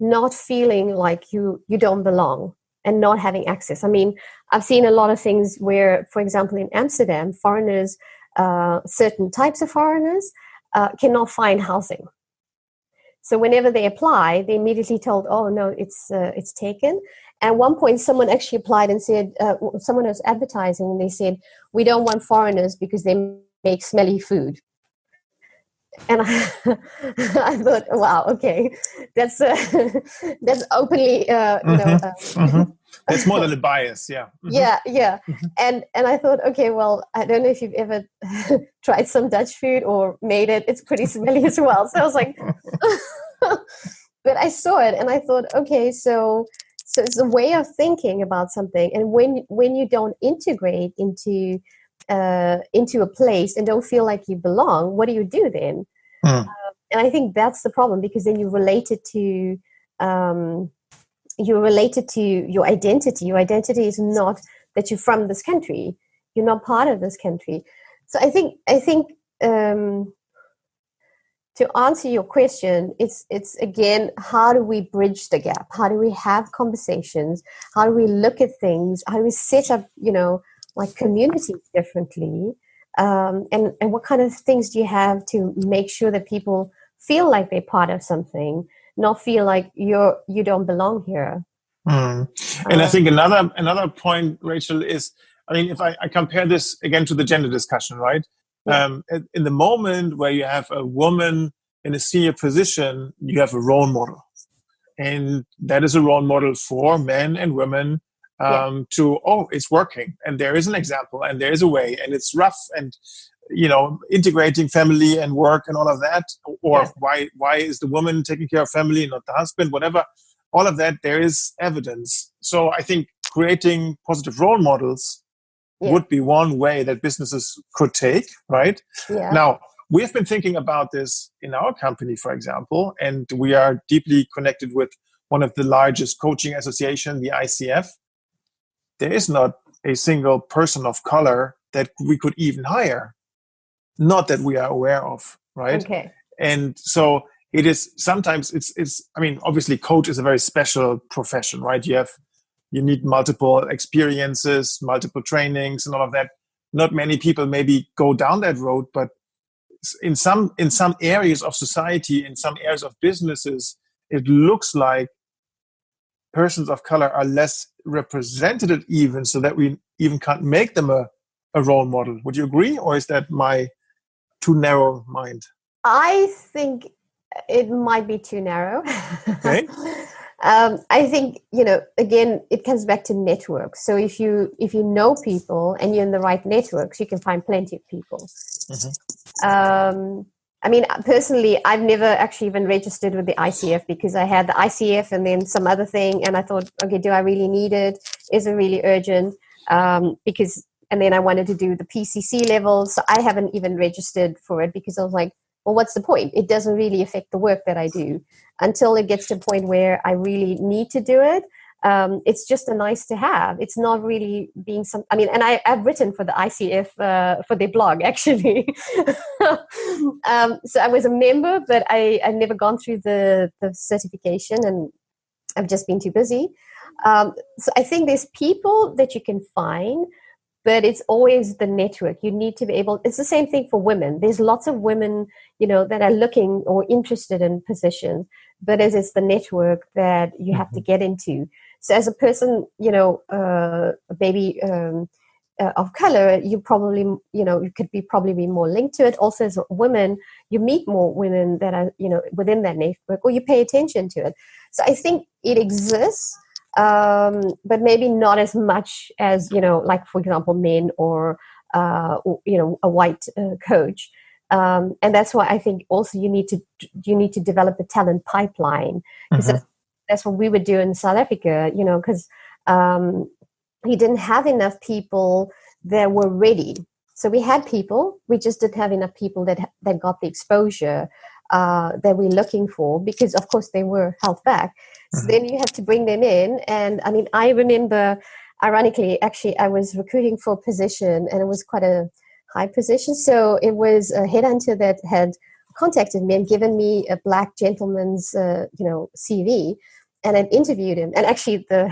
Not feeling like you don't belong and not having access. I mean, I've seen a lot of things where, for example, in Amsterdam, foreigners, certain types of foreigners cannot find housing. So whenever they apply, they're immediately told, oh, no, it's taken. At one point, someone actually applied and said, someone was advertising, and they said, we don't want foreigners because they make smelly food. And I thought, wow, okay, that's openly, That's more than a bias, yeah. Yeah. And I thought, okay, well, I don't know if you've ever tried some Dutch food or made it. It's pretty smelly as well. So I was like, but I saw it and I thought, okay, so it's a way of thinking about something. And when you don't integrate into a place and don't feel like you belong, what do you do then? And I think that's the problem, because then you relate it to you're related to your identity. Your identity is not that you're from this country. You're not part of this country. So I think to answer your question, it's again, how do we bridge the gap? How do we have conversations? How do we look at things? How do we set up, like communities differently? And what kind of things do you have to make sure that people feel like they're part of something, not feel like you don't belong here? And I think another point, Racheal, is, I mean, if I compare this again to the gender discussion, right? Yeah. In the moment where you have a woman in a senior position, you have a role model. And that is a role model for men and women it's working. And there is an example and there is a way, and it's rough, and, integrating family and work and all of that. Or why is the woman taking care of family, not the husband, whatever. All of that, there is evidence. So I think creating positive role models would be one way that businesses could take, right? Yeah. Now, we have been thinking about this in our company, for example, and we are deeply connected with one of the largest coaching associations, the ICF. There is not a single person of color that we could even hire, not that we are aware of, right? Okay. And so it is sometimes I mean, obviously coach is a very special profession, right? You need multiple experiences, multiple trainings and all of that. Not many people maybe go down that road, but in some areas of society, in some areas of businesses, it looks like persons of color are less represented even, so that we even can't make them a role model. Would you agree? Or is that my too narrow mind? I think it might be too narrow. Okay. I think, again, it comes back to networks. So if you know people and you're in the right networks, you can find plenty of people. Mm-hmm. I mean, personally, I've never actually even registered with the ICF, because I had the ICF and then some other thing. And I thought, okay, do I really need it? Is it really urgent? And then I wanted to do the PCC level. So I haven't even registered for it, because I was like, well, what's the point? It doesn't really affect the work that I do until it gets to a point where I really need to do it. It's just a nice to have. It's not really being and I've written for the ICF for their blog, actually. So I was a member, but I've never gone through the certification, and I've just been too busy. So I think there's people that you can find, but it's always the network. You need to be able, it's the same thing for women. There's lots of women, that are looking or interested in positions, but it's the network that you have to get into. So as a person, a baby of color, you probably, you could probably be more linked to it. Also, as a woman, you meet more women that are, within that network, or you pay attention to it. So I think it exists, but maybe not as much as, like, for example, men or a white coach. And that's why I think also you need to develop a talent pipeline, because that's what we would do in South Africa, because we didn't have enough people that were ready. So we had people, we just didn't have enough people that got the exposure that we're looking for, because of course they were held back. So then you have to bring them in. And I mean, I remember, ironically, actually, I was recruiting for a position, and it was quite a high position. So it was a headhunter that had contacted me and given me a black gentleman's, CV, and I'd interviewed him. And actually, the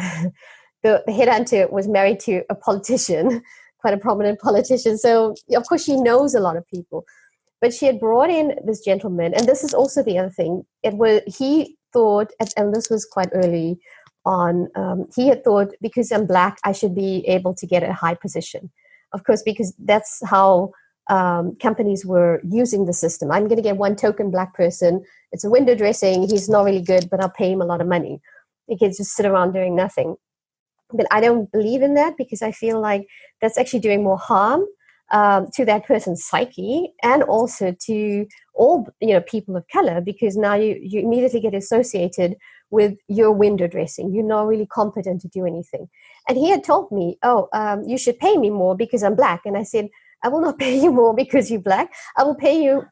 headhunter was married to a politician, quite a prominent politician. So of course, she knows a lot of people. But she had brought in this gentleman, and this is also the other thing. He thought, and this was quite early on, he had thought, because I'm black, I should be able to get a high position. Of course, because that's how companies were using the system. I'm going to get one token black person. It's a window dressing. He's not really good, but I'll pay him a lot of money. He can just sit around doing nothing. But I don't believe in that, because I feel like that's actually doing more harm to that person's psyche, and also to all people of color, because now you immediately get associated with your window dressing. You're not really competent to do anything. And he had told me, you should pay me more because I'm black. And I said, I will not pay you more because you're black. I will pay you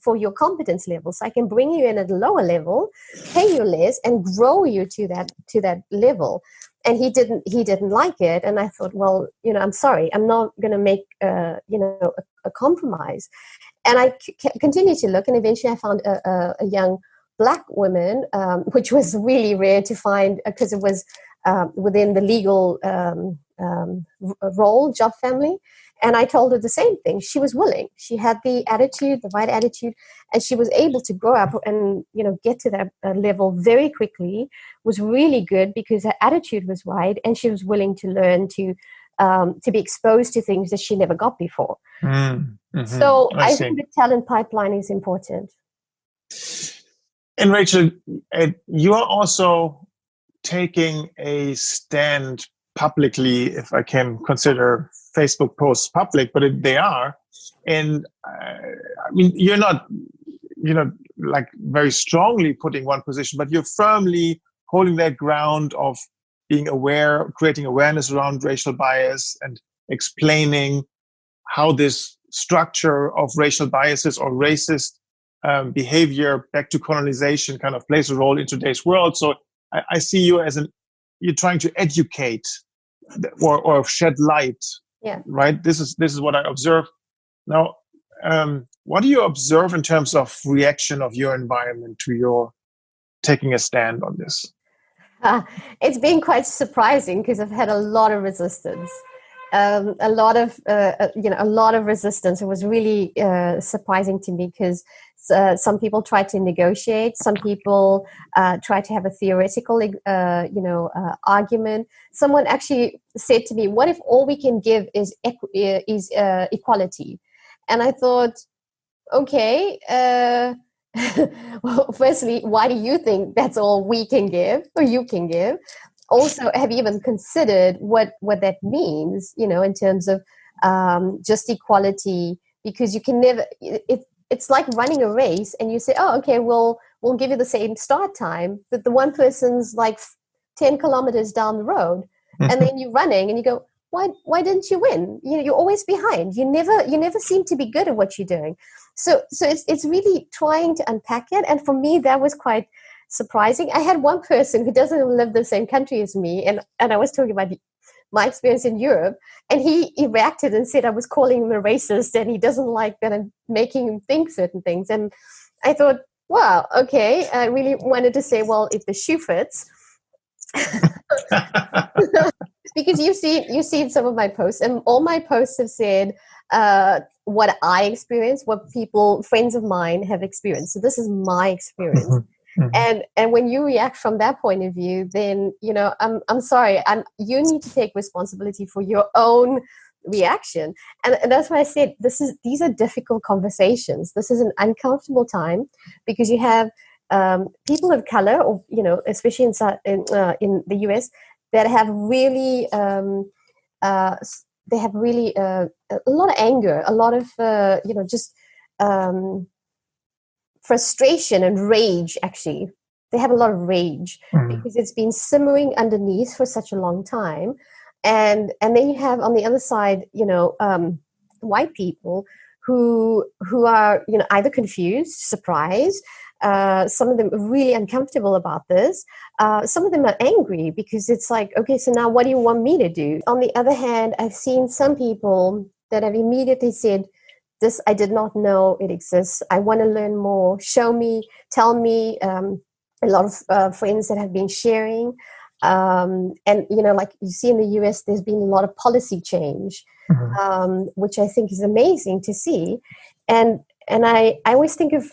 for your competence level. So I can bring you in at a lower level, pay you less, and grow you to that level. And he didn't like it. And I thought, well, I'm sorry, I'm not going to make a compromise. And I continued to look, and eventually I found a young black woman, which was really rare to find because it was within the legal role, job family. And I told her the same thing. She was willing. She had the right attitude, and she was able to grow up and get to that level very quickly. Was really good because her attitude was right, and she was willing to learn to be exposed to things that she never got before. Mm-hmm. So I think the talent pipeline is important. And Racheal, you are also taking a stand publicly, if I can consider Facebook posts public, but they are. And I mean, you're not, like very strongly putting one position, but you're firmly holding that ground of being aware, creating awareness around racial bias and explaining how this structure of racial biases or racist behavior back to colonization kind of plays a role in today's world. So I see you as you're trying to educate or shed light. Yeah. Right. This is what I observe. Now, what do you observe in terms of reaction of your environment to your taking a stand on this? It's been quite surprising because I've had a lot of resistance. A lot of resistance. It was really surprising to me because some people tried to negotiate. Some people tried to have a theoretical, argument. Someone actually said to me, "What if all we can give is equality?" And I thought, okay. Well, firstly, why do you think that's all we can give or you can give? Also, have you even considered what that means, in terms of just equality? Because you can never, it's like running a race and you say, oh, okay, we'll give you the same start time, but the one person's like 10 kilometers down the road, and then you're running and you go, why didn't you win? You're always behind. You never seem to be good at what you're doing. So it's really trying to unpack it. And for me, that was quite surprising. I had one person who doesn't live in the same country as me, and I was talking about my experience in Europe, and he reacted and said I was calling him a racist, and he doesn't like that I'm making him think certain things. And I thought, wow, okay. I really wanted to say, well, if the shoe fits. Because you've seen some of my posts, and all my posts have said what I experienced, what friends of mine have experienced. So this is my experience. Mm-hmm. And when you react from that point of view, then I'm sorry. You need to take responsibility for your own reaction, and that's why I said these are difficult conversations. This is an uncomfortable time because you have people of color, or especially in the US, that have really a lot of anger, a lot of just frustration and rage. Actually, they have a lot of rage because it's been simmering underneath for such a long time, and then you have on the other side, white people who are either confused, surprised. Some of them are really uncomfortable about this. Some of them are angry because it's like, okay, so now what do you want me to do? On the other hand, I've seen some people that have immediately said, this, I did not know it exists. I want to learn more. Show me, tell me. A lot of friends that have been sharing. And, like you see in the US, there's been a lot of policy change, which I think is amazing to see. And I always think of,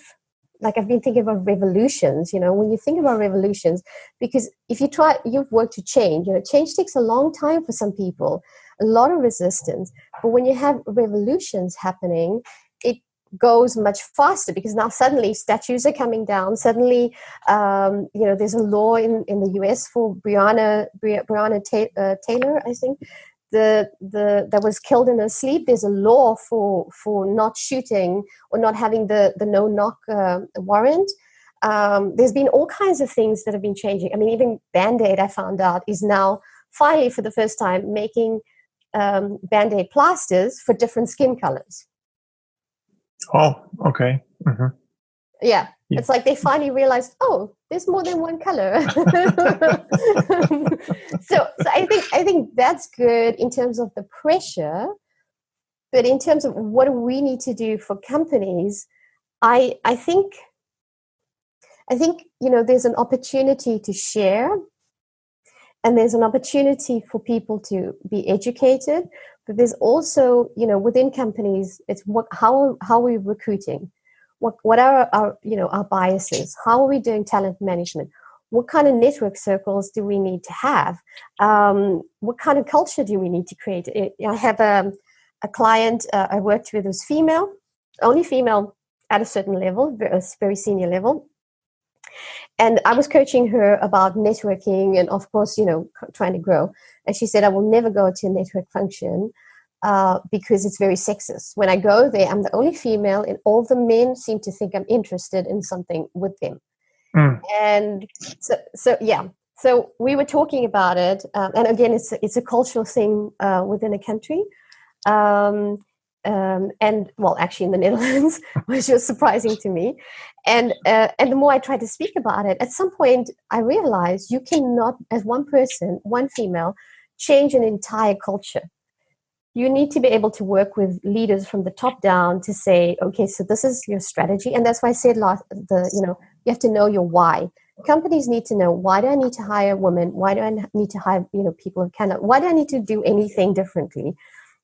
like, I've been thinking about revolutions, when you think about revolutions, because if you've worked to change, change takes a long time for some people, a lot of resistance. But when you have revolutions happening, it goes much faster because now suddenly statues are coming down. Suddenly, there's a law in the US for Breonna Taylor, I think, that was killed in her sleep. There's a law for not shooting or not having the no-knock warrant. There's been all kinds of things that have been changing. I mean, even Band-Aid, I found out, is now finally for the first time making Band-Aid plasters for different skin colors. Oh, okay. Mm-hmm. Yeah. It's like they finally realized, oh, there's more than one color. so I think that's good in terms of the pressure, but in terms of what do we need to do for companies, I think there's an opportunity to share, and there's an opportunity for people to be educated, but there's also, within companies, it's how are we recruiting? What are our biases? How are we doing talent management? What kind of network circles do we need to have? What kind of culture do we need to create? I have a client I worked with who's female, only female at a certain level, a very senior level. And I was coaching her about networking and, of course, trying to grow. And she said, I will never go to a network function because it's very sexist. When I go there, I'm the only female, and all the men seem to think I'm interested in something with them. And so we were talking about it. And again, it's a cultural thing within a country. And well, actually in the Netherlands, which was surprising to me. And the more I tried to speak about it, at some point I realized you cannot, as one person, one female, change an entire culture. You need to be able to work with leaders from the top down to say, okay, so this is your strategy. And that's why I said you have to know your why. Companies need to know, why do I need to hire women? Why do I need to hire people of Canada? Why do I need to do anything differently?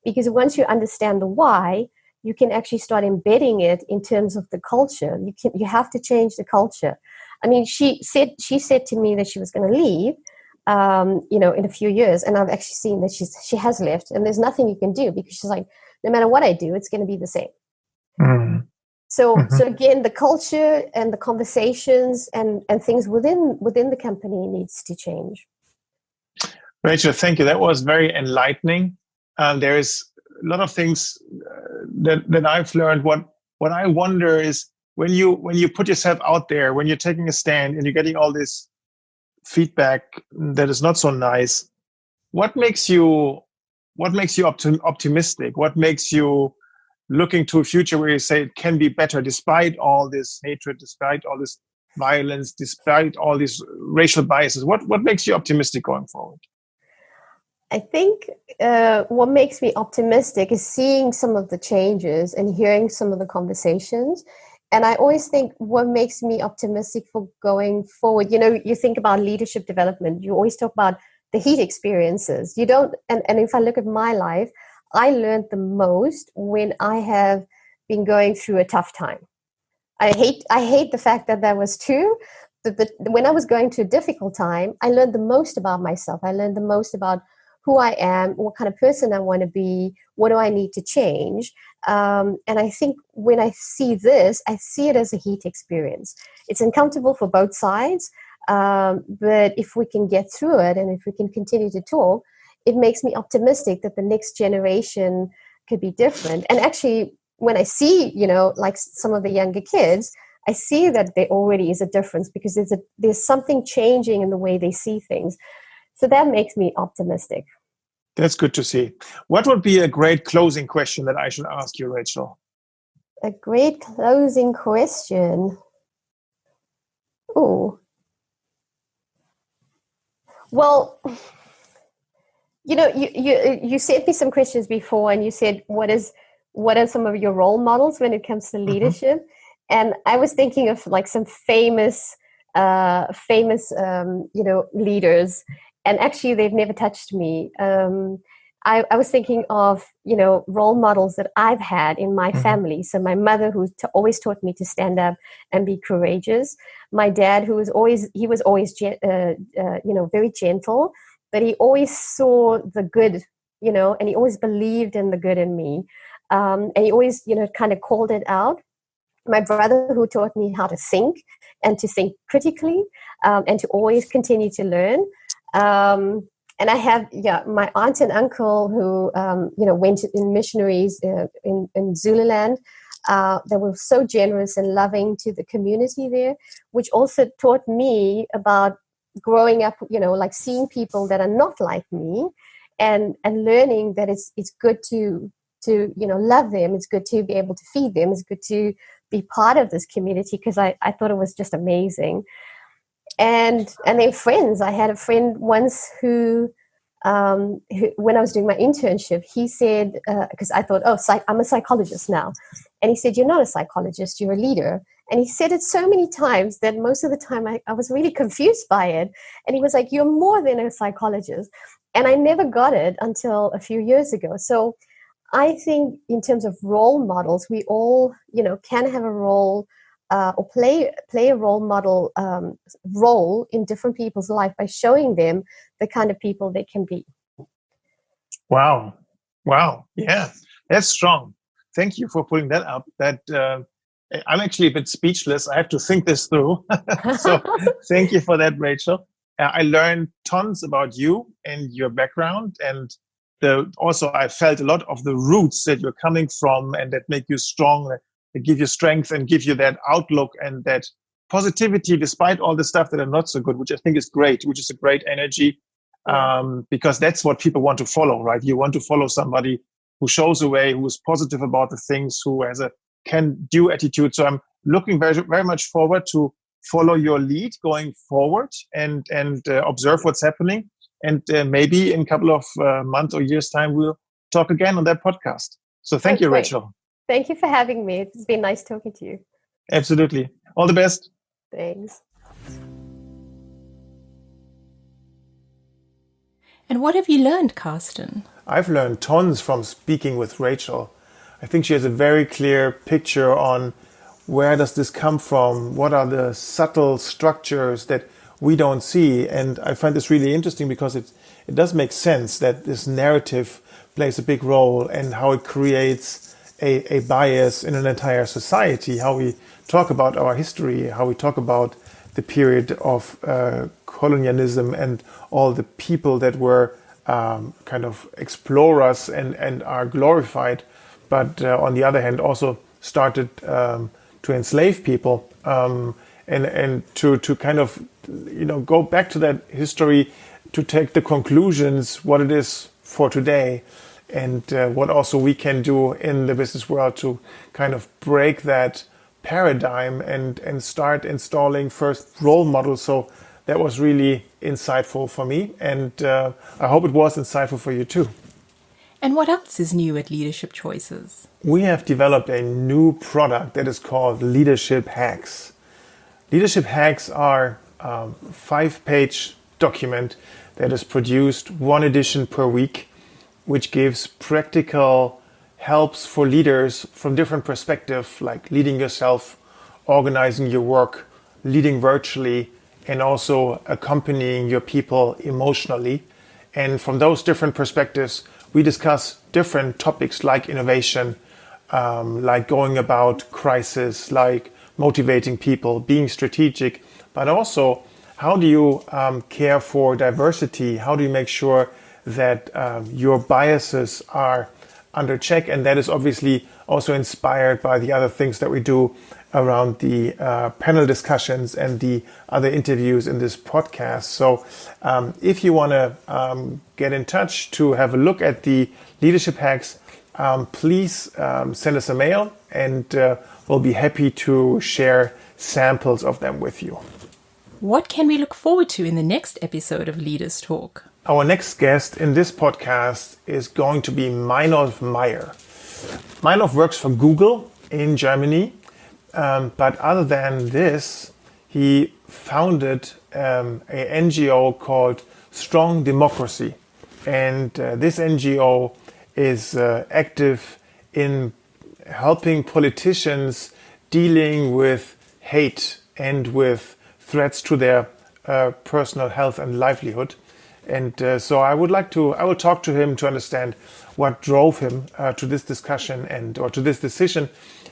Because once you understand the why, you can actually start embedding it in terms of the culture. You have to change the culture. I mean, she said to me that she was going to leave, in a few years, and I've actually seen that she has left, and there's nothing you can do, because she's like, no matter what I do, it's going to be the same. Mm-hmm. So again, the culture and the conversations and things within the company needs to change. Racheal, thank you. That was very enlightening. There is a lot of things that I've learned. What I wonder is, when you put yourself out there, when you're taking a stand and you're getting all this feedback that is not so nice, what makes you optimistic? What makes you looking to a future where you say it can be better despite all this hatred, despite all this violence, despite all these racial biases? What makes you optimistic going forward? I think what makes me optimistic is seeing some of the changes and hearing some of the conversations. And I always think what makes me optimistic for going forward, you think about leadership development, you always talk about the heat experiences. You don't, and if I look at my life, I learned the most when I have been going through a tough time. I hate the fact that was true. When I was going through a difficult time, I learned the most about myself. I learned the most about who I am, what kind of person I want to be, what do I need to change. And I think when I see this, I see it as a heat experience. It's uncomfortable for both sides, but if we can get through it and if we can continue to talk, it makes me optimistic that the next generation could be different. And actually, when I see, like some of the younger kids, I see that there already is a difference, because there's something changing in the way they see things. So that makes me optimistic. That's good to see. What would be a great closing question that I should ask you, Racheal? A great closing question. Oh. Well, you sent me some questions before, and you said, what are some of your role models when it comes to leadership? And I was thinking of like some famous leaders. And actually, they've never touched me. I was thinking of, role models that I've had in my family. So my mother, who always taught me to stand up and be courageous. My dad, who was always very gentle, but he always saw the good, and he always believed in the good in me. And he always, kind of called it out. My brother, who taught me how to think and to think critically, and to always continue to learn. And I have, my aunt and uncle who, went in missionaries in Zululand. They were so generous and loving to the community there, which also taught me about growing up, like seeing people that are not like me and learning that it's good to love them. It's good to be able to feed them. It's good to be part of this community, because I thought it was just amazing. And then friends. I had a friend once who when I was doing my internship, he said, because I thought, I'm a psychologist now. And he said, "You're not a psychologist, you're a leader." And he said it so many times that most of the time I was really confused by it. And he was like, "You're more than a psychologist." And I never got it until a few years ago. So I think in terms of role models, we all, can have a role or play a role model role in different people's life by showing them the kind of people they can be. Wow. Yeah, that's strong. Thank you for putting that up. That I'm actually a bit speechless. I have to think this through. So thank you for that, Racheal. I learned tons about you and your background, and also I felt a lot of the roots that you're coming from and that make you strong, that give you strength and give you that outlook and that positivity despite all the stuff that are not so good, which I think is great, which is a great energy, because that's what people want to follow, right? You want to follow somebody who shows a way, who is positive about the things, who has a can-do attitude. So I'm looking very, very much forward to follow your lead going forward and observe what's happening. And maybe in a couple of months or years' time, we'll talk again on that podcast. So thank you, great. Racheal. Thank you for having me. It's been nice talking to you. Absolutely. All the best. Thanks. And what have you learned, Carsten? I've learned tons from speaking with Racheal. I think she has a very clear picture on where does this come from, what are the subtle structures that we don't see. And I find this really interesting because it does make sense that this narrative plays a big role and how it creates a bias in an entire society, how we talk about our history, how we talk about the period of colonialism and all the people that were kind of explorers and are glorified, but on the other hand also started to enslave people, and to kind of go back to that history to take the conclusions what it is for today, and what also we can do in the business world to kind of break that paradigm and start installing first role models. So that was really insightful for me, and I hope it was insightful for you too. And what else is new at Leadership Choices? We have developed a new product that is called Leadership Hacks. Leadership Hacks are a 5-page document that is produced, one edition per week, which gives practical helps for leaders from different perspectives, like leading yourself, organizing your work, leading virtually, and also accompanying your people emotionally. And from those different perspectives, we discuss different topics like innovation, like going about crisis, like motivating people, being strategic, but also how do you care for diversity? How do you make sure that your biases are under check? And that is obviously also inspired by the other things that we do around the panel discussions and the other interviews in this podcast. So if you want to get in touch to have a look at the leadership hacks, please send us a mail, and we'll be happy to share samples of them with you. What can we look forward to in the next episode of Leaders Talk? Our next guest in this podcast is going to be Meinolf Meyer. Meinolf works for Google in Germany, but other than this, he founded an NGO called Strong Democracy. And this NGO is active in helping politicians dealing with hate and with threats to their personal health and livelihood. And so I will talk to him to understand what drove him to this discussion or to this decision,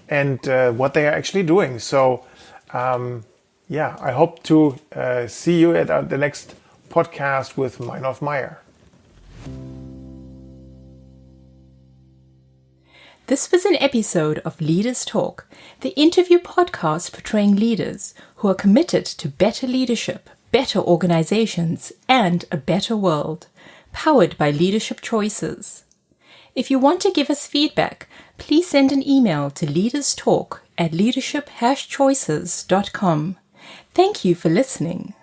and what they are actually doing. So I hope to see you at the next podcast with Meinolf Meyer. This was an episode of Leaders Talk, the interview podcast portraying leaders who are committed to better leadership, better organizations, and a better world. powered by Leadership Choices. If you want to give us feedback, please send an email to leaderstalk@leadership-choices.com. Thank you for listening.